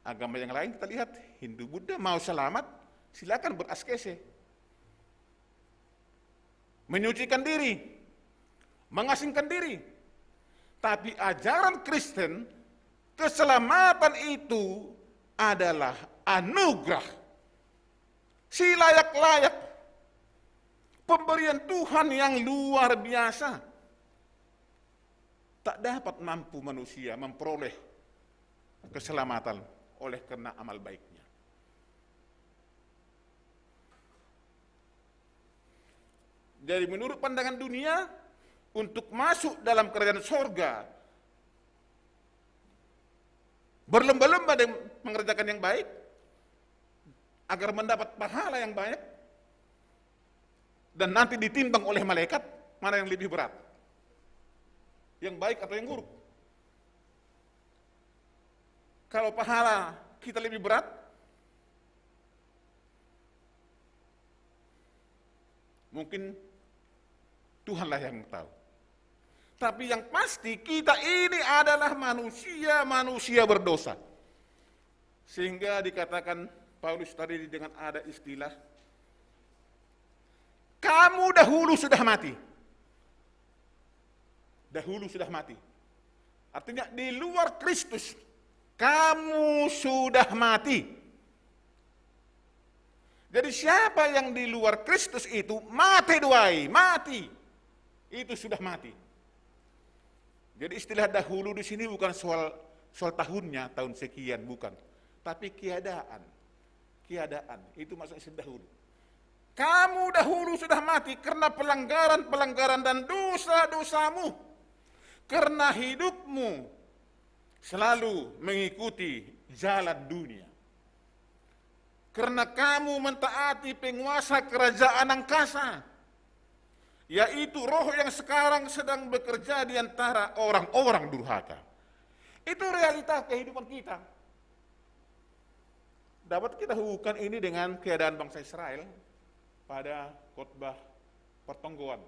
Agama yang lain kita lihat, Hindu, Buddha, mau selamat, silakan beraskese, menyucikan diri, mengasingkan diri. Tapi ajaran Kristen, keselamatan itu adalah anugerah, si layak-layak, pemberian Tuhan yang luar biasa. Tak dapat mampu manusia memperoleh keselamatan oleh karena amal baiknya. Jadi menurut pandangan dunia, untuk masuk dalam kerajaan sorga, berlomba-lomba dan mengerjakan yang baik, agar mendapat pahala yang banyak, dan nanti ditimbang oleh malaikat, mana yang lebih berat, yang baik atau yang buruk. Kalau pahala kita lebih berat, mungkin Tuhanlah yang tahu. Tapi yang pasti kita ini adalah manusia berdosa. Sehingga dikatakan Paulus tadi dengan ada istilah, kamu dahulu sudah mati. Dahulu sudah mati. Artinya di luar Kristus, kamu sudah mati. Jadi siapa yang di luar Kristus itu mati duai, mati. Itu sudah mati. Jadi istilah dahulu di sini bukan soal tahunnya, tahun sekian, bukan. Tapi keadaan. Keadaan, itu maksudnya dahulu. Kamu dahulu sudah mati karena pelanggaran-pelanggaran dan dosa-dosamu. Karena hidupmu selalu mengikuti jalan dunia. Karena kamu mentaati penguasa kerajaan angkasa, yaitu roh yang sekarang sedang bekerja di antara orang-orang durhaka. Itu realita kehidupan kita. Dapat kita hubungkan ini dengan keadaan bangsa Israel pada khotbah pertonggoan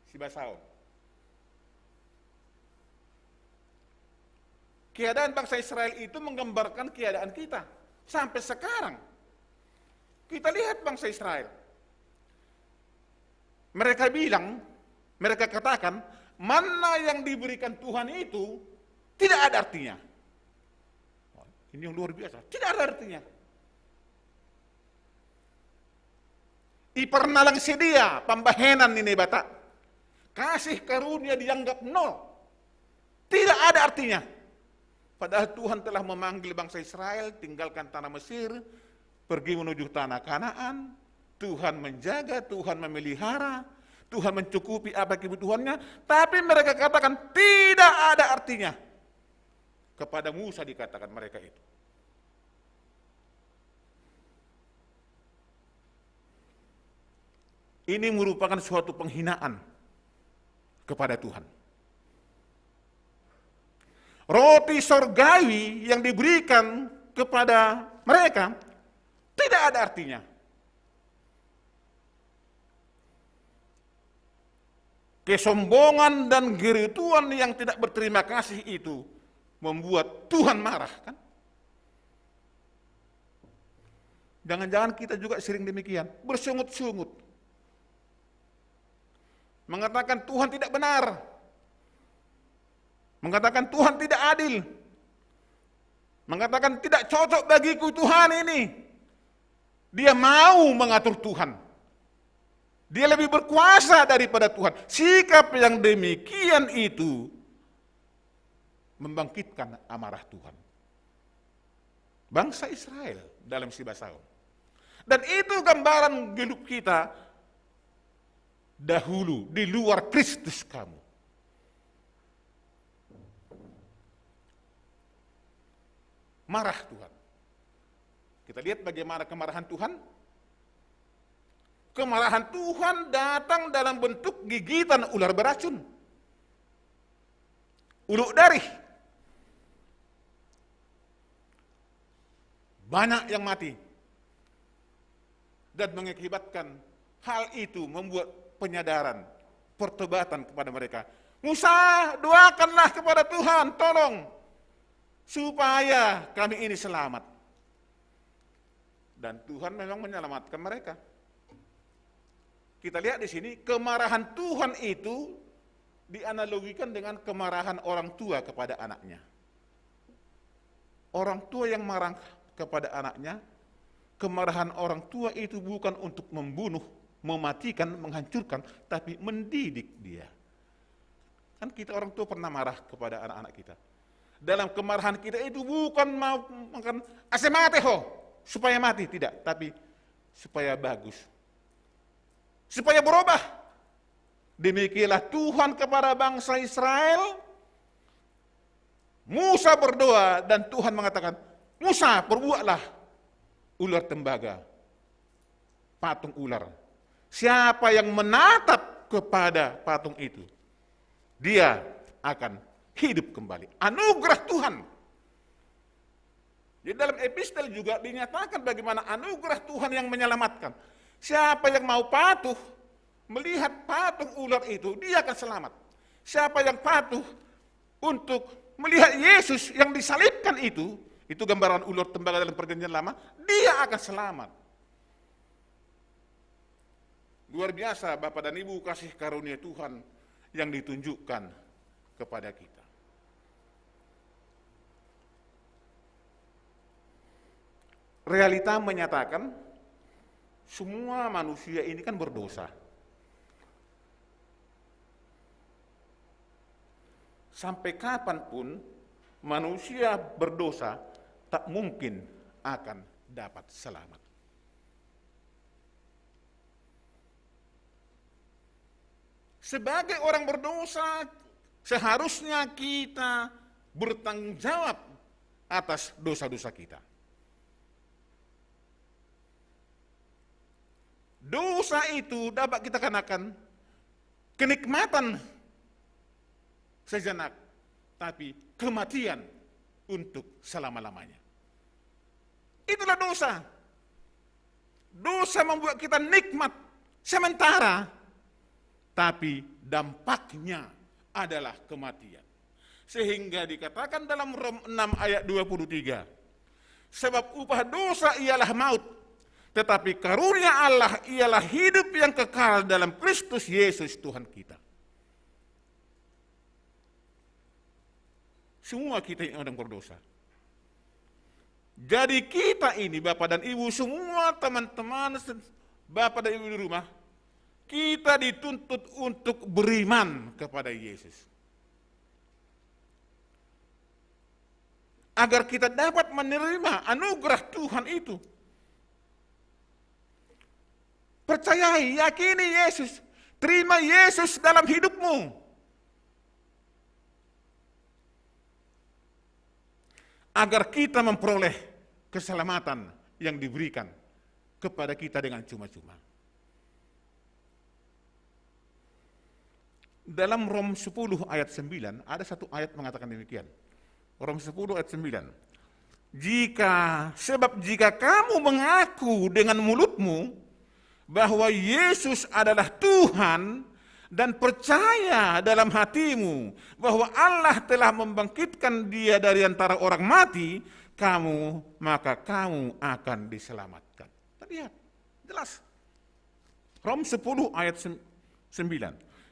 Sibasaon. Keadaan bangsa Israel itu menggambarkan keadaan kita sampai sekarang. Kita lihat bangsa Israel. Mereka katakan, mana yang diberikan Tuhan itu tidak ada artinya. Ini yang luar biasa, tidak ada artinya. Ipernalang sedia pambahenan ini bata. Kasih karunia dianggap nol. Tidak ada artinya. Padahal Tuhan telah memanggil bangsa Israel tinggalkan tanah Mesir, pergi menuju tanah Kanaan. Tuhan menjaga, Tuhan memelihara, Tuhan mencukupi apa kebutuhannya, tapi mereka katakan tidak ada artinya. Kepada Musa dikatakan mereka itu. Ini merupakan suatu penghinaan kepada Tuhan. Roti sorgawi yang diberikan kepada mereka tidak ada artinya. Kesombongan dan gerituan yang tidak berterima kasih itu membuat Tuhan marah, kan? Jangan-jangan kita juga sering demikian, bersungut-sungut, mengatakan Tuhan tidak benar, mengatakan Tuhan tidak adil, mengatakan tidak cocok bagiku Tuhan ini. Dia mau mengatur Tuhan. Dia lebih berkuasa daripada Tuhan. Sikap yang demikian itu membangkitkan amarah Tuhan. Bangsa Israel dalam Sibasaon. Dan itu gambaran hidup kita dahulu di luar Kristus kamu. Marah Tuhan. Kita lihat bagaimana kemarahan Tuhan. Kemarahan Tuhan datang dalam bentuk gigitan ular beracun. Uluk darih. Banyak yang mati. Dan mengakibatkan hal itu membuat penyadaran, pertobatan kepada mereka. Musa, doakanlah kepada Tuhan, tolong, supaya kami ini selamat. Dan Tuhan memang menyelamatkan mereka. Kita lihat di sini, kemarahan Tuhan itu dianalogikan dengan kemarahan orang tua kepada anaknya. Orang tua yang marah kepada anaknya, kemarahan orang tua itu bukan untuk membunuh, mematikan, menghancurkan, tapi mendidik dia. Kan kita orang tua pernah marah kepada anak-anak kita. Dalam kemarahan kita itu bukan mau makan asemate ho, supaya mati, tidak, tapi supaya bagus. Supaya berubah. Demikianlah Tuhan kepada bangsa Israel. Musa berdoa dan Tuhan mengatakan, Musa, perbuatlah ular tembaga, patung ular. Siapa yang menatap kepada patung itu, dia akan hidup kembali. Anugerah Tuhan. Di dalam epistel juga dinyatakan bagaimana anugerah Tuhan yang menyelamatkan. Siapa yang mau patuh melihat patung ular itu, dia akan selamat. Siapa yang patuh untuk melihat Yesus yang disalibkan itu gambaran ular tembaga dalam perjanjian lama, dia akan selamat. Luar biasa Bapak dan Ibu kasih karunia Tuhan yang ditunjukkan kepada kita. Realita menyatakan semua manusia ini kan berdosa. sampai kapanpun manusia berdosa tak mungkin akan dapat selamat. Sebagai orang berdosa, seharusnya kita bertanggung jawab atas dosa-dosa kita. Dosa itu dapat kita kenakan kenikmatan sejenak, tapi kematian untuk selama-lamanya. Itulah dosa. Dosa membuat kita nikmat sementara, tapi dampaknya adalah kematian. Sehingga dikatakan dalam Rom 6 ayat 23, sebab upah dosa ialah maut, tetapi karunia Allah ialah hidup yang kekal dalam Kristus Yesus Tuhan kita. Semua kita yang orang berdosa. Jadi kita ini, Bapak dan Ibu, semua teman-teman, Bapak dan Ibu di rumah, kita dituntut untuk beriman kepada Yesus. Agar kita dapat menerima anugerah Tuhan itu. Percayai, yakini Yesus, terima Yesus dalam hidupmu. Agar kita memperoleh keselamatan yang diberikan kepada kita dengan cuma-cuma. Dalam Rom 10 ayat 9, ada satu ayat mengatakan demikian. Rom 10 ayat 9. Sebab jika kamu mengaku dengan mulutmu bahwa Yesus adalah Tuhan dan percaya dalam hatimu bahwa Allah telah membangkitkan Dia dari antara orang mati, maka kamu akan diselamatkan. Lihat, jelas. Rom 10 ayat 9.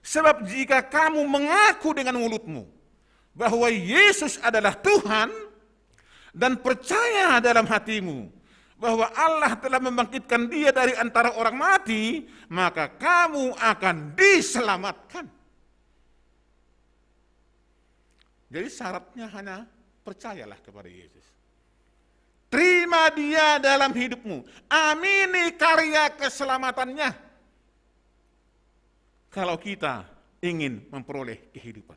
Sebab jika kamu mengaku dengan mulutmu bahwa Yesus adalah Tuhan dan percaya dalam hatimu bahwa Allah telah membangkitkan Dia dari antara orang mati, maka kamu akan diselamatkan. Jadi syaratnya hanya percayalah kepada Yesus. Terima Dia dalam hidupmu. Amini karya keselamatannya. Kalau kita ingin memperoleh kehidupan.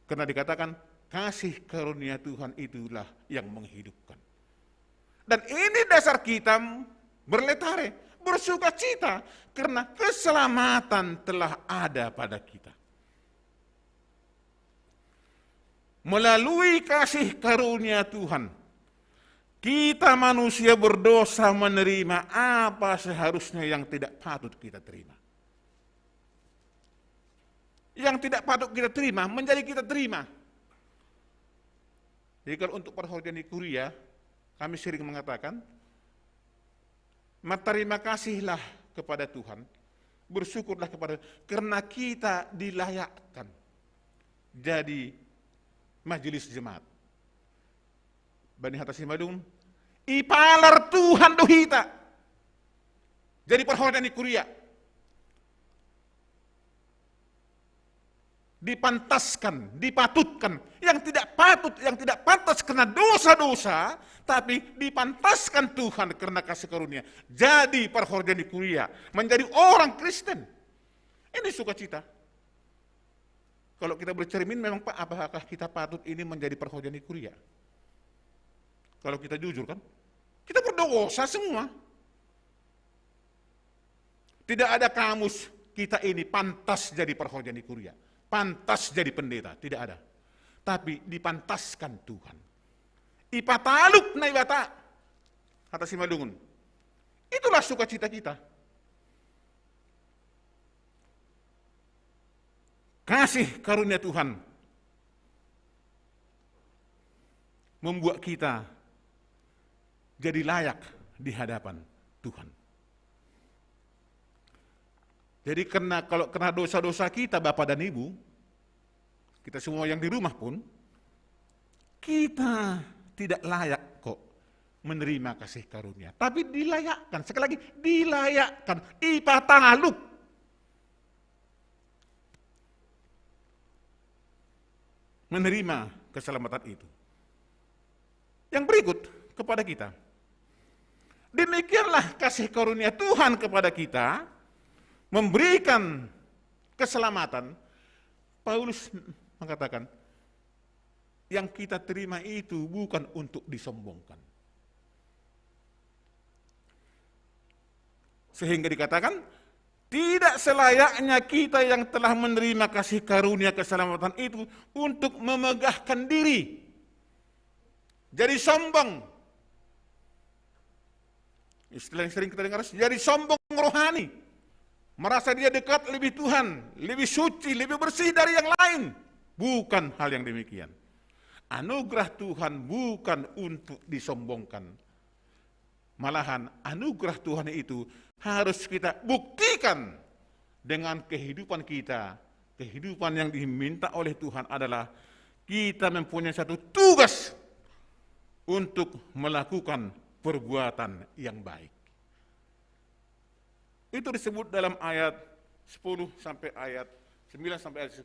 Karena dikatakan kasih karunia Tuhan itulah yang menghidupkan. Dan ini dasar kita berletare, bersuka cita karena keselamatan telah ada pada kita. Melalui kasih karunia Tuhan, kita manusia berdosa menerima apa seharusnya yang tidak patut kita terima. Yang tidak patut kita terima, menjadi kita terima. Jadi kalau untuk perhorjani kuria, kami sering mengatakan, terima kasihlah kepada Tuhan, bersyukurlah kepada karena kita dilayakkan jadi majelis jemaat. Bani Hatasi Madung, ipalar Tuhan dohita, jadi perhorjani kuria. Dipantaskan, dipatutkan, yang tidak patut, yang tidak pantas karena dosa-dosa, tapi dipantaskan Tuhan karena kasih karunia. Jadi perhorjani kuria, menjadi orang Kristen. Ini sukacita. Kalau kita bercermin, memang Pak, apakah kita patut ini menjadi perhorjani kuria? Kalau kita jujur kan, kita berdosa semua. Tidak ada kamus kita ini pantas jadi perhorjani kuria. Pantas jadi pendeta, tidak ada. Tapi dipantaskan Tuhan. Ipataluk na ibata, kata si Madungun. Itulah sukacita kita. Kasih karunia Tuhan membuat kita jadi layak di hadapan Tuhan. Jadi kalau kena dosa-dosa kita, Bapak dan Ibu, kita semua yang di rumah pun, kita tidak layak kok menerima kasih karunia. Tapi dilayakkan, sekali lagi dilayakkan, ipataluk. menerima keselamatan itu. Yang berikut kepada kita. Demikianlah kasih karunia Tuhan kepada kita, memberikan keselamatan. Paulus mengatakan, yang kita terima itu bukan untuk disombongkan. Sehingga dikatakan, tidak selayaknya kita yang telah menerima kasih karunia keselamatan itu untuk memegahkan diri. Jadi sombong. Istilah yang sering kita dengar, jadi sombong rohani. Merasa dia dekat lebih Tuhan, lebih suci, lebih bersih dari yang lain. Bukan hal yang demikian. Anugerah Tuhan bukan untuk disombongkan. Malahan anugerah Tuhan itu harus kita buktikan dengan kehidupan kita. Kehidupan yang diminta oleh Tuhan adalah kita mempunyai satu tugas untuk melakukan perbuatan yang baik. Itu disebut dalam ayat 10 sampai ayat 9 sampai ayat 10.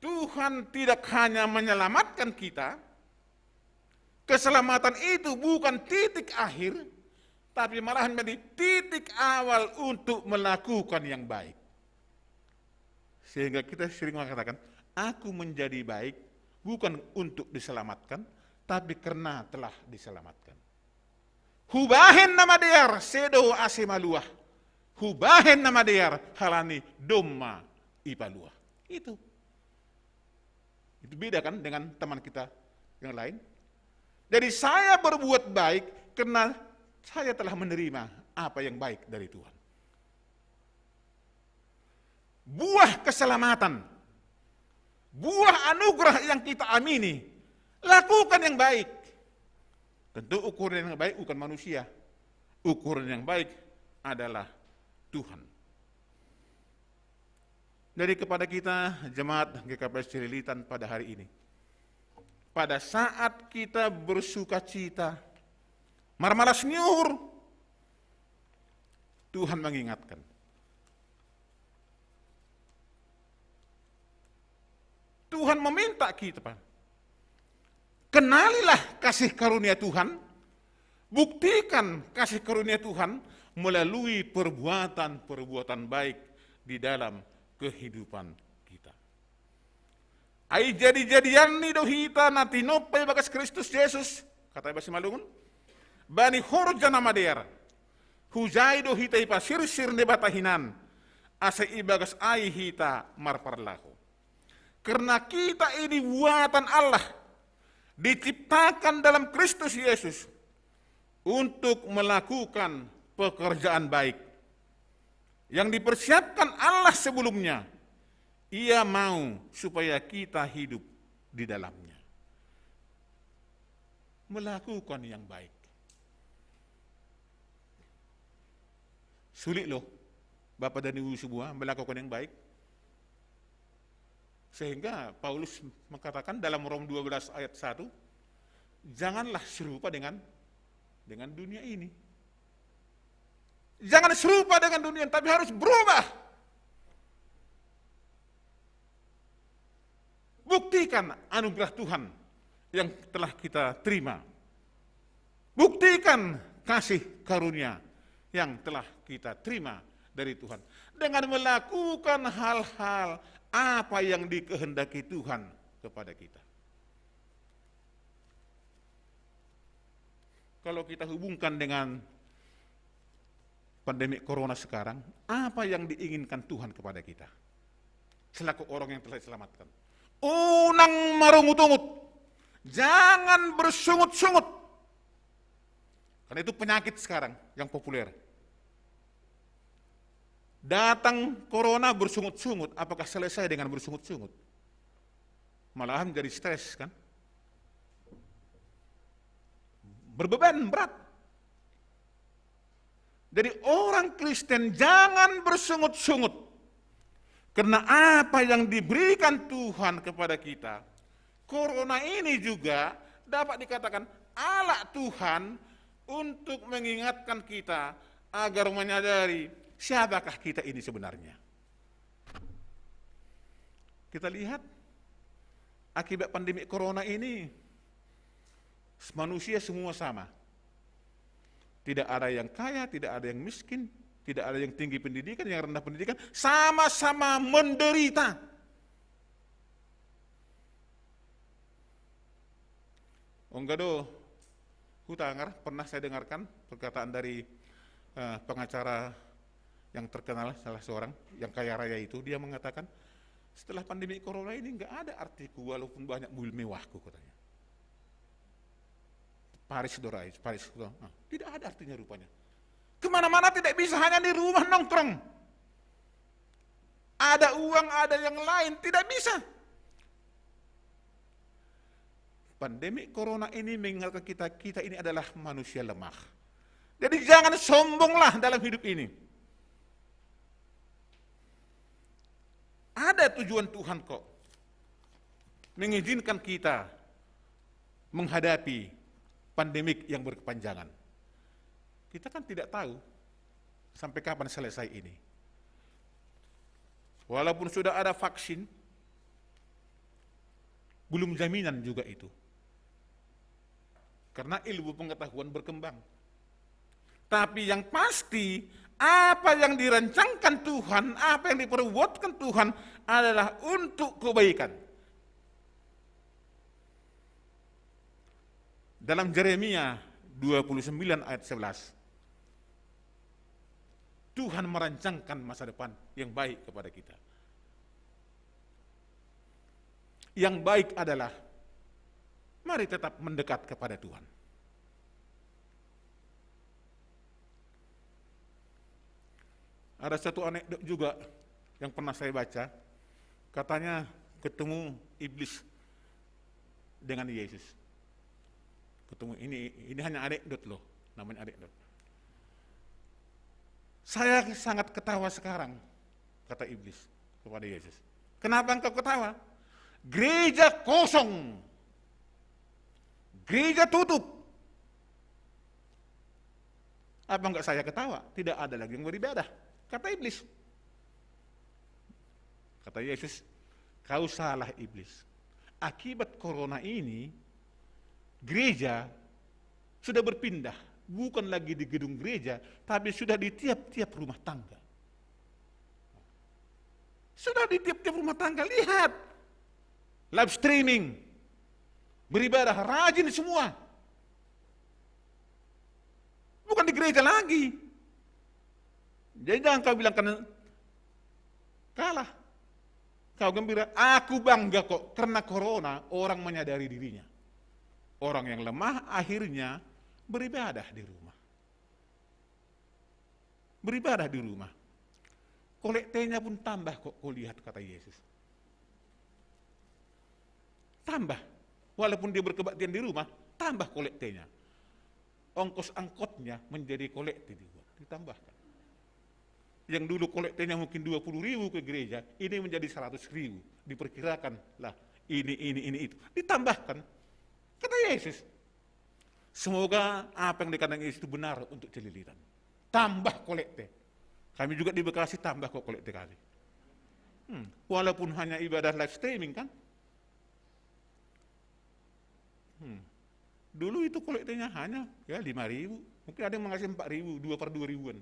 Tuhan tidak hanya menyelamatkan kita, keselamatan itu bukan titik akhir, tapi malahan menjadi titik awal untuk melakukan yang baik. Sehingga kita sering mengatakan, aku menjadi baik bukan untuk diselamatkan, tapi karena telah diselamatkan. Hubahen nama dear sedo asemaluah. Hubahen nama dear halani domma ipaluah. Itu beda kan dengan teman kita yang lain. Jadi saya berbuat baik karena saya telah menerima apa yang baik dari Tuhan. Buah keselamatan, buah anugerah yang kita amini, lakukan yang baik. Tentu ukuran yang baik bukan manusia. Ukuran yang baik adalah Tuhan. Jadi kepada kita jemaat GKPS Cililitan pada hari ini, pada saat kita bersuka cita, marmalas nyuhur, Tuhan mengingatkan. Tuhan meminta kita, kenalilah kasih karunia Tuhan, buktikan kasih karunia Tuhan melalui perbuatan-perbuatan baik di dalam kehidupan kita. Ai jadi-jadian ni dohita nati nopai bagas Kristus Yesus, kata Basi Malungun, bani horja nama der, hujai dohita ipa sir-sir ne batahinan, asa ibagas ai hita marparlahu. Karena kita ini buatan Allah, diciptakan dalam Kristus Yesus untuk melakukan pekerjaan baik yang dipersiapkan Allah sebelumnya. Ia mau supaya kita hidup di dalamnya, melakukan yang baik. Sulit loh Bapak dan Ibu semua melakukan yang baik. Sehingga Paulus mengatakan dalam Rom 12 ayat 1, janganlah serupa dengan dunia ini. Jangan serupa dengan dunia, tapi harus berubah. Buktikan anugerah Tuhan yang telah kita terima. Buktikan kasih karunia yang telah kita terima dari Tuhan. Dengan melakukan hal-hal apa yang dikehendaki Tuhan kepada kita. Kalau kita hubungkan dengan pandemi corona sekarang, apa yang diinginkan Tuhan kepada kita selaku orang yang telah diselamatkan? Unang marungut-ungut, jangan bersungut-sungut, karena itu penyakit sekarang yang populer. Datang corona bersungut-sungut, apakah selesai dengan bersungut-sungut? Malahan jadi stres kan? Berbeban berat. Jadi orang Kristen jangan bersungut-sungut. Karena apa yang diberikan Tuhan kepada kita, corona ini juga dapat dikatakan alat Tuhan untuk mengingatkan kita agar menyadari siapakah kita ini sebenarnya. Kita lihat Akibat pandemi corona ini, manusia semua sama. Tidak ada yang kaya, tidak ada yang miskin, tidak ada yang tinggi pendidikan, yang rendah pendidikan, sama-sama menderita. Onggado Hutangar, pernah saya dengarkan perkataan dari pengacara yang terkenal, salah seorang yang kaya raya itu, dia mengatakan, setelah pandemi corona ini nggak ada artiku walaupun banyak mobil mewahku, katanya. Paris Dorais, Paris, tidak ada artinya rupanya. Kemana-mana tidak bisa, hanya di rumah nongkrong. Ada uang, ada yang lain, tidak bisa. Pandemi corona ini mengingatkan kita ini adalah manusia lemah. Jadi jangan sombonglah dalam hidup ini. Ada tujuan Tuhan kok mengizinkan kita menghadapi pandemik yang berkepanjangan. Kita kan tidak tahu sampai kapan selesai ini. Walaupun sudah ada vaksin, belum jaminan juga itu. Karena ilmu pengetahuan berkembang. Tapi yang pasti, apa yang dirancangkan Tuhan, apa yang diperbuatkan Tuhan adalah untuk kebaikan. Dalam Yeremia 29 ayat 11, Tuhan merancangkan masa depan yang baik kepada kita. Yang baik adalah, mari tetap mendekat kepada Tuhan. Ada satu anekdot juga yang pernah saya baca, katanya ketemu iblis dengan Yesus. Ketemu, ini hanya anekdot loh, namanya anekdot. Saya sangat ketawa sekarang, kata iblis kepada Yesus. Kenapa engkau ketawa? Gereja kosong, gereja tutup. Apa enggak saya ketawa? Tidak ada lagi yang beribadah, kata iblis. Kata Yesus, kau salah iblis. Akibat corona ini, gereja sudah berpindah, bukan lagi di gedung gereja, tapi sudah di tiap-tiap rumah tangga. Sudah di tiap-tiap rumah tangga, lihat. Live streaming, beribadah, rajin semua. Bukan di gereja lagi. Jadi jangan kau bilang kalah. Kau gembira, aku bangga kok, karena corona orang menyadari dirinya. Orang yang lemah akhirnya beribadah di rumah. Beribadah di rumah. Kolektenya pun tambah kok, kau lihat, kata Yesus. Tambah. Walaupun dia berkebaktian di rumah, tambah kolektenya. Ongkos angkotnya menjadi kolekte ditambahkan. Yang dulu kolektenya mungkin 20.000 ke gereja, ini menjadi 100.000. Diperkirakan lah, ini itu. Ditambahkan. Kata Yesus, semoga apa yang dikatakan Yesus itu benar untuk celilitan. Tambah kolekte. Kami juga di Bekasi tambah kok kolekte kami. Walaupun hanya ibadah live streaming kan. Dulu itu kolektenya hanya 5.000. Mungkin ada yang mengasih 4.000, 2 per 2.000-an.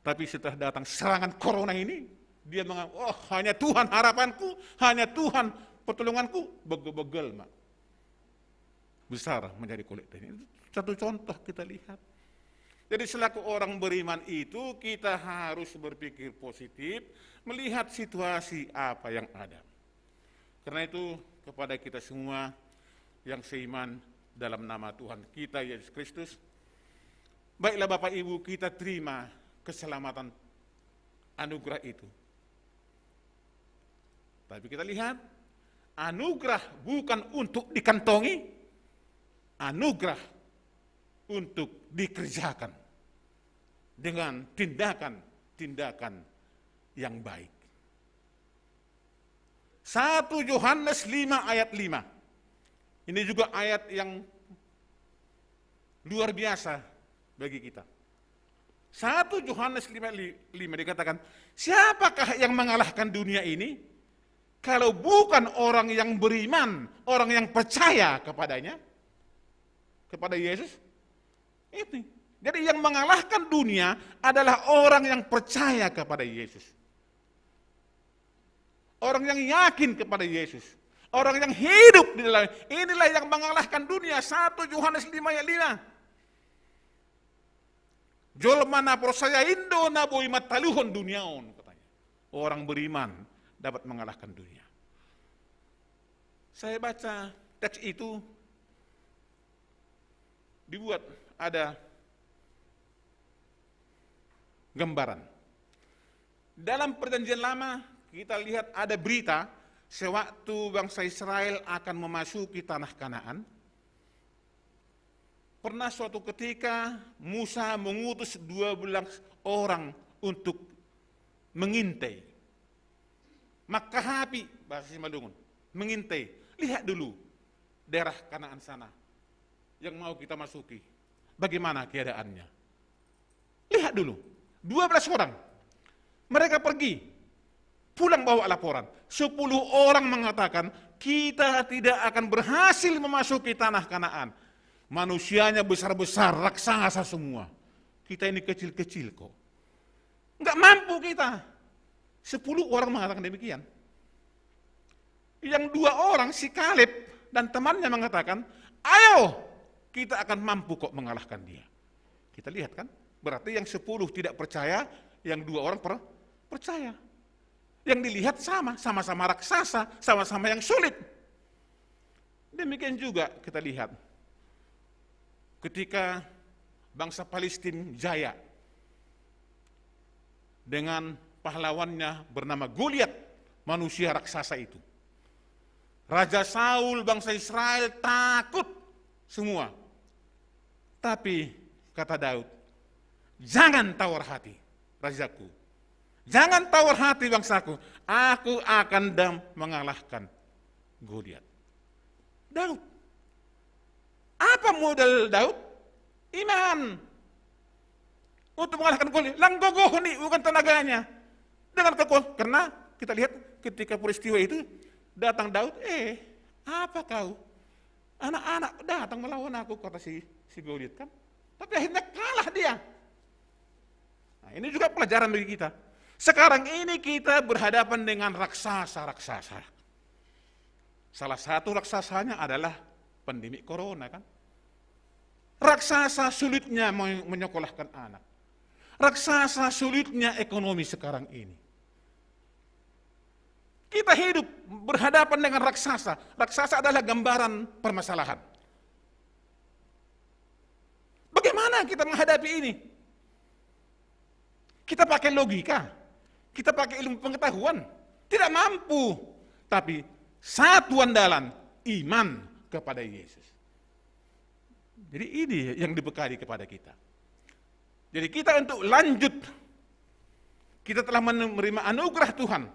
Tapi setelah datang serangan corona ini, dia menganggap, oh hanya Tuhan harapanku, hanya Tuhan pertolonganku, begel-begel mak. Besar menjadi kolektenya. Satu contoh kita lihat. Jadi selaku orang beriman itu kita harus berpikir positif, melihat situasi apa yang ada. Karena itu kepada kita semua yang seiman dalam nama Tuhan kita Yesus Kristus, baiklah Bapak Ibu, kita terima keselamatan anugerah itu. Tapi kita lihat, anugerah bukan untuk dikantongi, anugerah untuk dikerjakan dengan tindakan-tindakan yang baik. 1 Yohanes 5 ayat 5. Ini juga ayat yang luar biasa bagi kita. 1 Yohanes 5 dikatakan, siapakah yang mengalahkan dunia ini? kalau bukan orang yang beriman, orang yang percaya kepadanya, kepada Yesus? Itu. Jadi yang mengalahkan dunia adalah orang yang percaya kepada Yesus. Orang yang yakin kepada Yesus. Orang yang hidup di dalam, inilah yang mengalahkan dunia. 1 Yohanes 5 ayat 5. Jolma na percaya indo na boy mataluhon duniaon, katanya. Orang beriman dapat mengalahkan dunia. Saya baca teks itu, dibuat ada gambaran. Dalam perjanjian lama kita lihat ada berita sewaktu bangsa Israel akan memasuki tanah Kanaan. Pernah suatu ketika Musa mengutus 12 orang untuk mengintai. Makahapi, bahasa Simalungun, mengintai. Lihat dulu daerah Kanaan sana yang mau kita masuki. Bagaimana keadaannya? Lihat dulu, 12 orang. Mereka pergi, pulang bawa laporan. 10 orang mengatakan, kita tidak akan berhasil memasuki tanah Kanaan. Manusianya besar-besar, raksasa semua. Kita ini kecil-kecil kok. Enggak mampu kita. 10 orang mengatakan demikian. Yang 2 orang, si Kaleb dan temannya mengatakan, ayo, kita akan mampu kok mengalahkan dia. Kita lihat kan, berarti yang 10 tidak percaya, yang 2 orang percaya. Yang dilihat sama-sama raksasa, sama-sama yang sulit. Demikian juga kita lihat, ketika bangsa Palestina jaya dengan pahlawannya bernama Goliat, manusia raksasa itu. Raja Saul bangsa Israel takut semua. Tapi kata Daud, jangan tawar hati rajaku. Jangan tawar hati bangsaku. Aku akan mengalahkan Goliat. Daud. Apa modal Daud? Iman. Untuk mengalahkan Goliat. Langgogohoni, bukan tenaganya. Dengan kekuatan. Karena kita lihat ketika peristiwa itu, datang Daud, apa kau? Anak-anak datang melawan aku, kata si Goliat kan. Tapi akhirnya kalah dia. Nah, ini juga pelajaran bagi kita. Sekarang ini kita berhadapan dengan raksasa-raksasa. Salah satu raksasanya adalah pandemi corona kan. Raksasa sulitnya menyekolahkan anak. Raksasa sulitnya ekonomi sekarang ini. Kita hidup berhadapan dengan raksasa. Raksasa adalah gambaran permasalahan. Bagaimana kita menghadapi ini? Kita pakai logika. Kita pakai ilmu pengetahuan, tidak mampu. Tapi satu andalan, iman kepada Yesus. Jadi ini yang dibekali kepada kita. Jadi kita untuk lanjut, kita telah menerima anugerah Tuhan,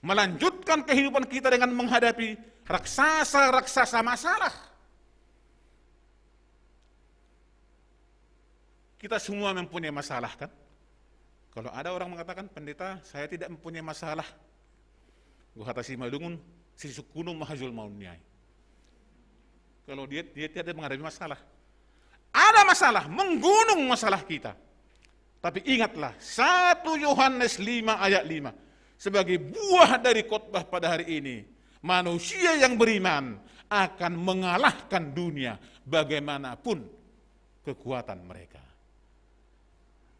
melanjutkan kehidupan kita dengan menghadapi raksasa-raksasa masalah. Kita semua mempunyai masalah kan? Kalau ada orang mengatakan, pendeta, saya tidak mempunyai masalah. Gua kata si Malungun, si sukuno mahazul mauniai. Kalau dia tidak menghadapi masalah. Ada masalah, menggunung masalah kita. Tapi ingatlah, 1 Yohanes 5 ayat 5. Sebagai buah dari khotbah pada hari ini, manusia yang beriman akan mengalahkan dunia bagaimanapun kekuatan mereka.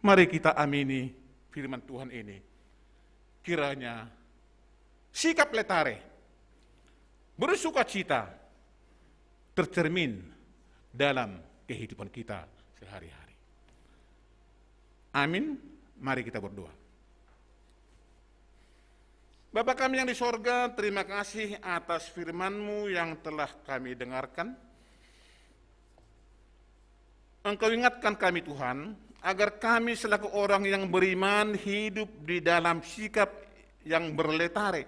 Mari kita amini firman Tuhan ini. Kiranya sikap letare, bersukacita tercermin dalam kehidupan kita sehari-hari. Amin. Mari kita berdoa. Bapa kami yang di sorga, terima kasih atas firman-Mu yang telah kami dengarkan. Engkau ingatkan kami Tuhan, agar kami selaku orang yang beriman hidup di dalam sikap yang berletare,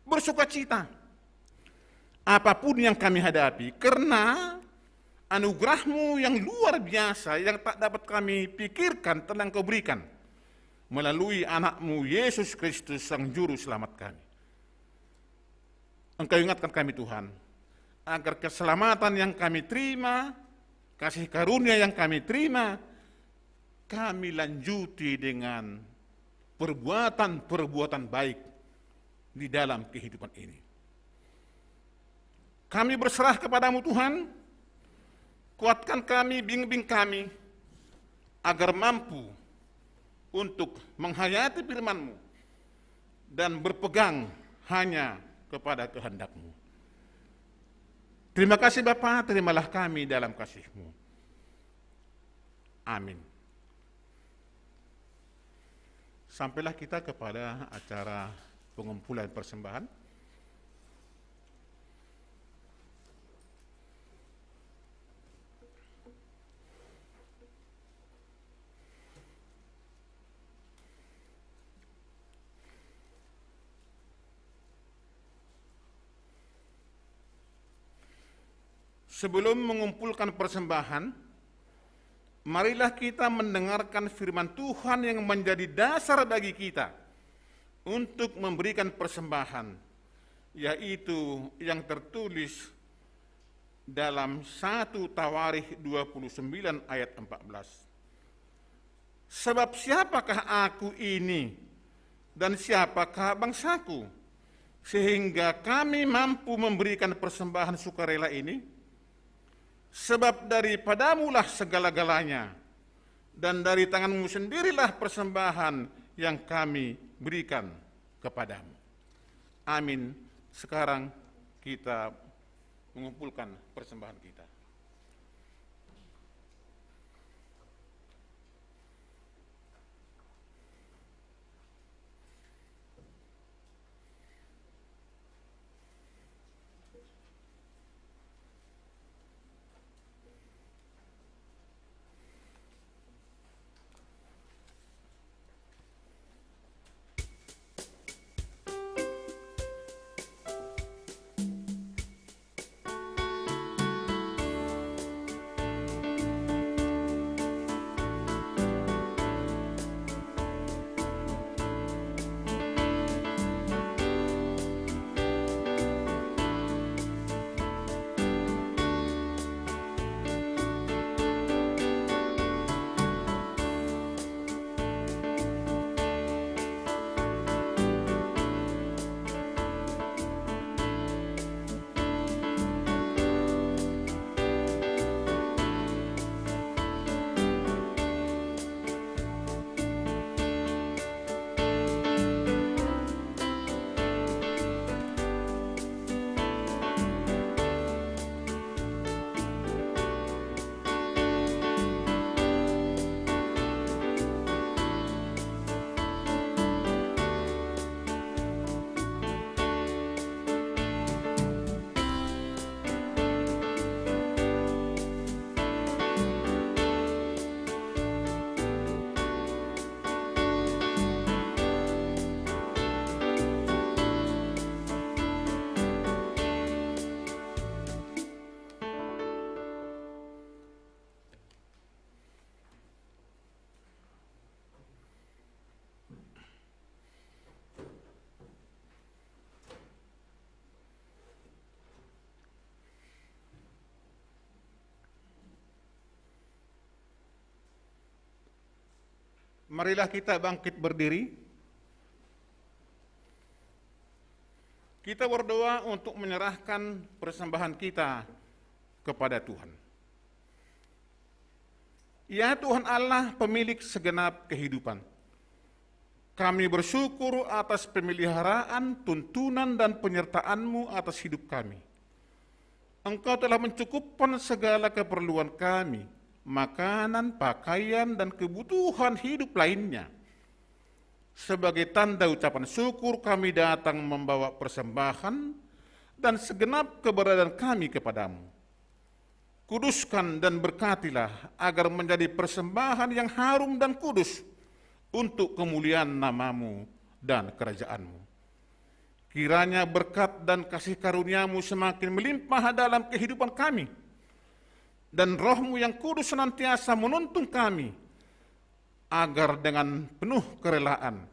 bersukacita. Apapun yang kami hadapi, karena anugerah-Mu yang luar biasa yang tak dapat kami pikirkan telah Engkau berikan melalui anak-Mu Yesus Kristus Sang Juru Selamat kami. Engkau ingatkan kami Tuhan, agar keselamatan yang kami terima, kasih karunia yang kami terima, kami lanjuti dengan perbuatan-perbuatan baik di dalam kehidupan ini. Kami berserah kepadamu Tuhan, kuatkan kami, bimbing kami, agar mampu untuk menghayati firman-Mu dan berpegang hanya kepada kehendak-Mu. Terima kasih Bapa, terimalah kami dalam kasih-Mu. Amin. Sampailah kita kepada acara pengumpulan persembahan. Sebelum mengumpulkan persembahan, marilah kita mendengarkan firman Tuhan yang menjadi dasar bagi kita untuk memberikan persembahan, yaitu yang tertulis dalam 1 Tawarikh 29 ayat 14. Sebab siapakah aku ini dan siapakah bangsaku, sehingga kami mampu memberikan persembahan sukarela ini? Sebab daripadamulah segala-galanya, dan dari tanganmu sendirilah persembahan yang kami berikan kepadamu. Amin. Sekarang kita mengumpulkan persembahan kita. Marilah kita bangkit berdiri. Kita berdoa untuk menyerahkan persembahan kita kepada Tuhan. Ya Tuhan Allah, pemilik segenap kehidupan, kami bersyukur atas pemeliharaan, tuntunan, dan penyertaan-Mu atas hidup kami. Engkau telah mencukupkan segala keperluan kami, makanan, pakaian, dan kebutuhan hidup lainnya. Sebagai tanda ucapan syukur, kami datang membawa persembahan dan segenap keberadaan kami kepadamu. Kuduskan dan berkatilah agar menjadi persembahan yang harum dan kudus untuk kemuliaan nama-Mu dan kerajaan-Mu. Kiranya berkat dan kasih karunia-Mu semakin melimpah dalam kehidupan kami, dan Roh-Mu yang kudus senantiasa menuntun kami, agar dengan penuh kerelaan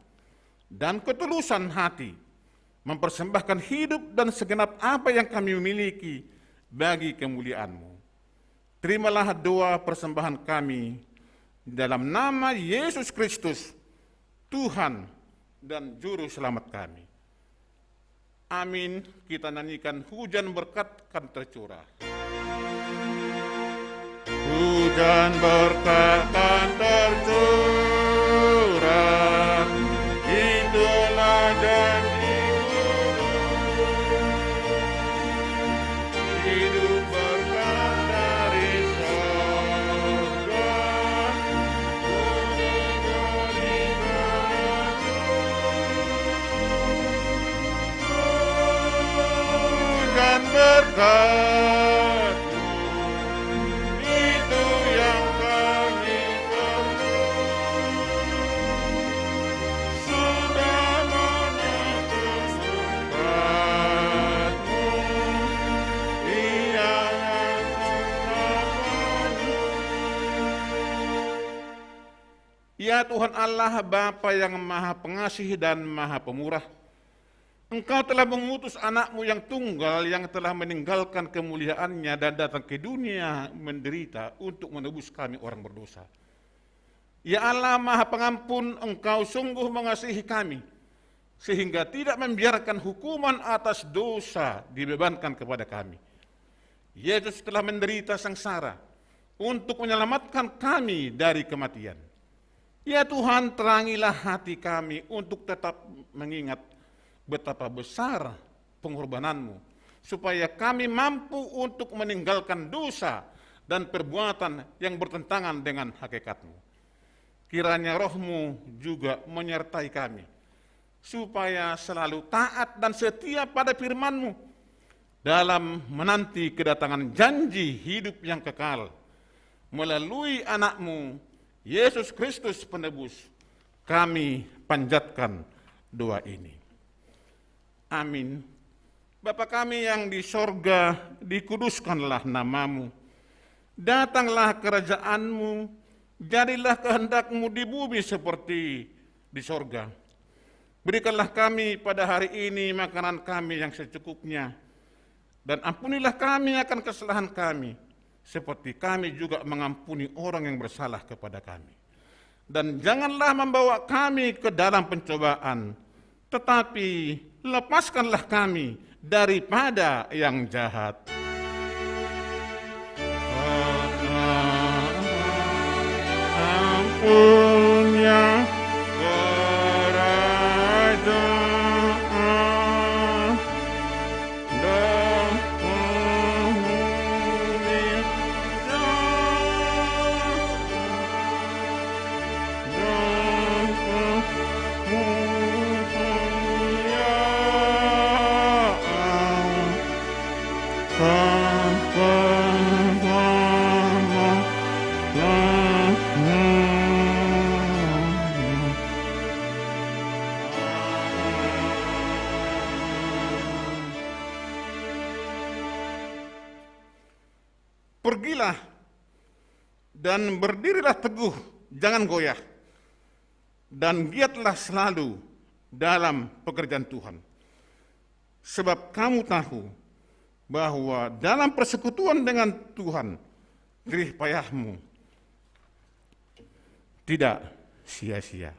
dan ketulusan hati mempersembahkan hidup dan segenap apa yang kami miliki bagi kemuliaan-Mu. Terimalah doa persembahan kami dalam nama Yesus Kristus, Tuhan dan Juru Selamat kami. Amin. Kita nyanyikan hujan berkat kan tercurah. Hujan berkat kan tercurah, itulah janji hidup berkat dari sorga. Hujan berkat itu yang kami perlu, sudah menutup berkat-Mu, Ia yang selamanya. Ya Tuhan Allah, Bapa yang Maha Pengasih dan Maha Pemurah, Engkau telah mengutus anak-Mu yang tunggal yang telah meninggalkan kemuliaannya dan datang ke dunia menderita untuk menebus kami orang berdosa. Ya Allah Maha Pengampun, Engkau sungguh mengasihi kami, sehingga tidak membiarkan hukuman atas dosa dibebankan kepada kami. Yesus telah menderita sengsara untuk menyelamatkan kami dari kematian. Ya Tuhan, terangilah hati kami untuk tetap mengingat betapa besar pengorbanan-Mu, supaya kami mampu untuk meninggalkan dosa dan perbuatan yang bertentangan dengan hakikat-Mu. Kiranya Roh-Mu juga menyertai kami, supaya selalu taat dan setia pada firman-Mu dalam menanti kedatangan janji hidup yang kekal. Melalui anak-Mu, Yesus Kristus Penebus, kami panjatkan doa ini. Amin. Bapa kami yang di sorga, dikuduskanlah nama-Mu. Datanglah kerajaan-Mu, jadilah kehendak-Mu di bumi seperti di sorga. Berikanlah kami pada hari ini makanan kami yang secukupnya, dan ampunilah kami akan kesalahan kami, seperti kami juga mengampuni orang yang bersalah kepada kami. Dan janganlah membawa kami ke dalam pencobaan, tetapi lepaskanlah kami daripada yang jahat. Ampunnya kerajaan dan Pergilah dan berdirilah teguh, jangan goyah, dan giatlah selalu dalam pekerjaan Tuhan. Sebab kamu tahu bahwa dalam persekutuan dengan Tuhan, jerih payahmu tidak sia-sia.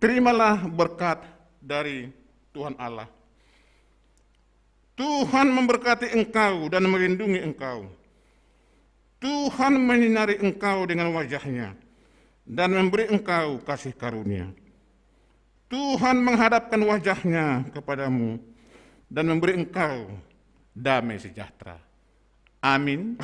Terimalah berkat dari Tuhan Allah. Tuhan memberkati engkau dan melindungi engkau. Tuhan menyinari engkau dengan wajah-Nya dan memberi engkau kasih karunia. Tuhan menghadapkan wajah-Nya kepadamu dan memberi engkau damai sejahtera. Amin.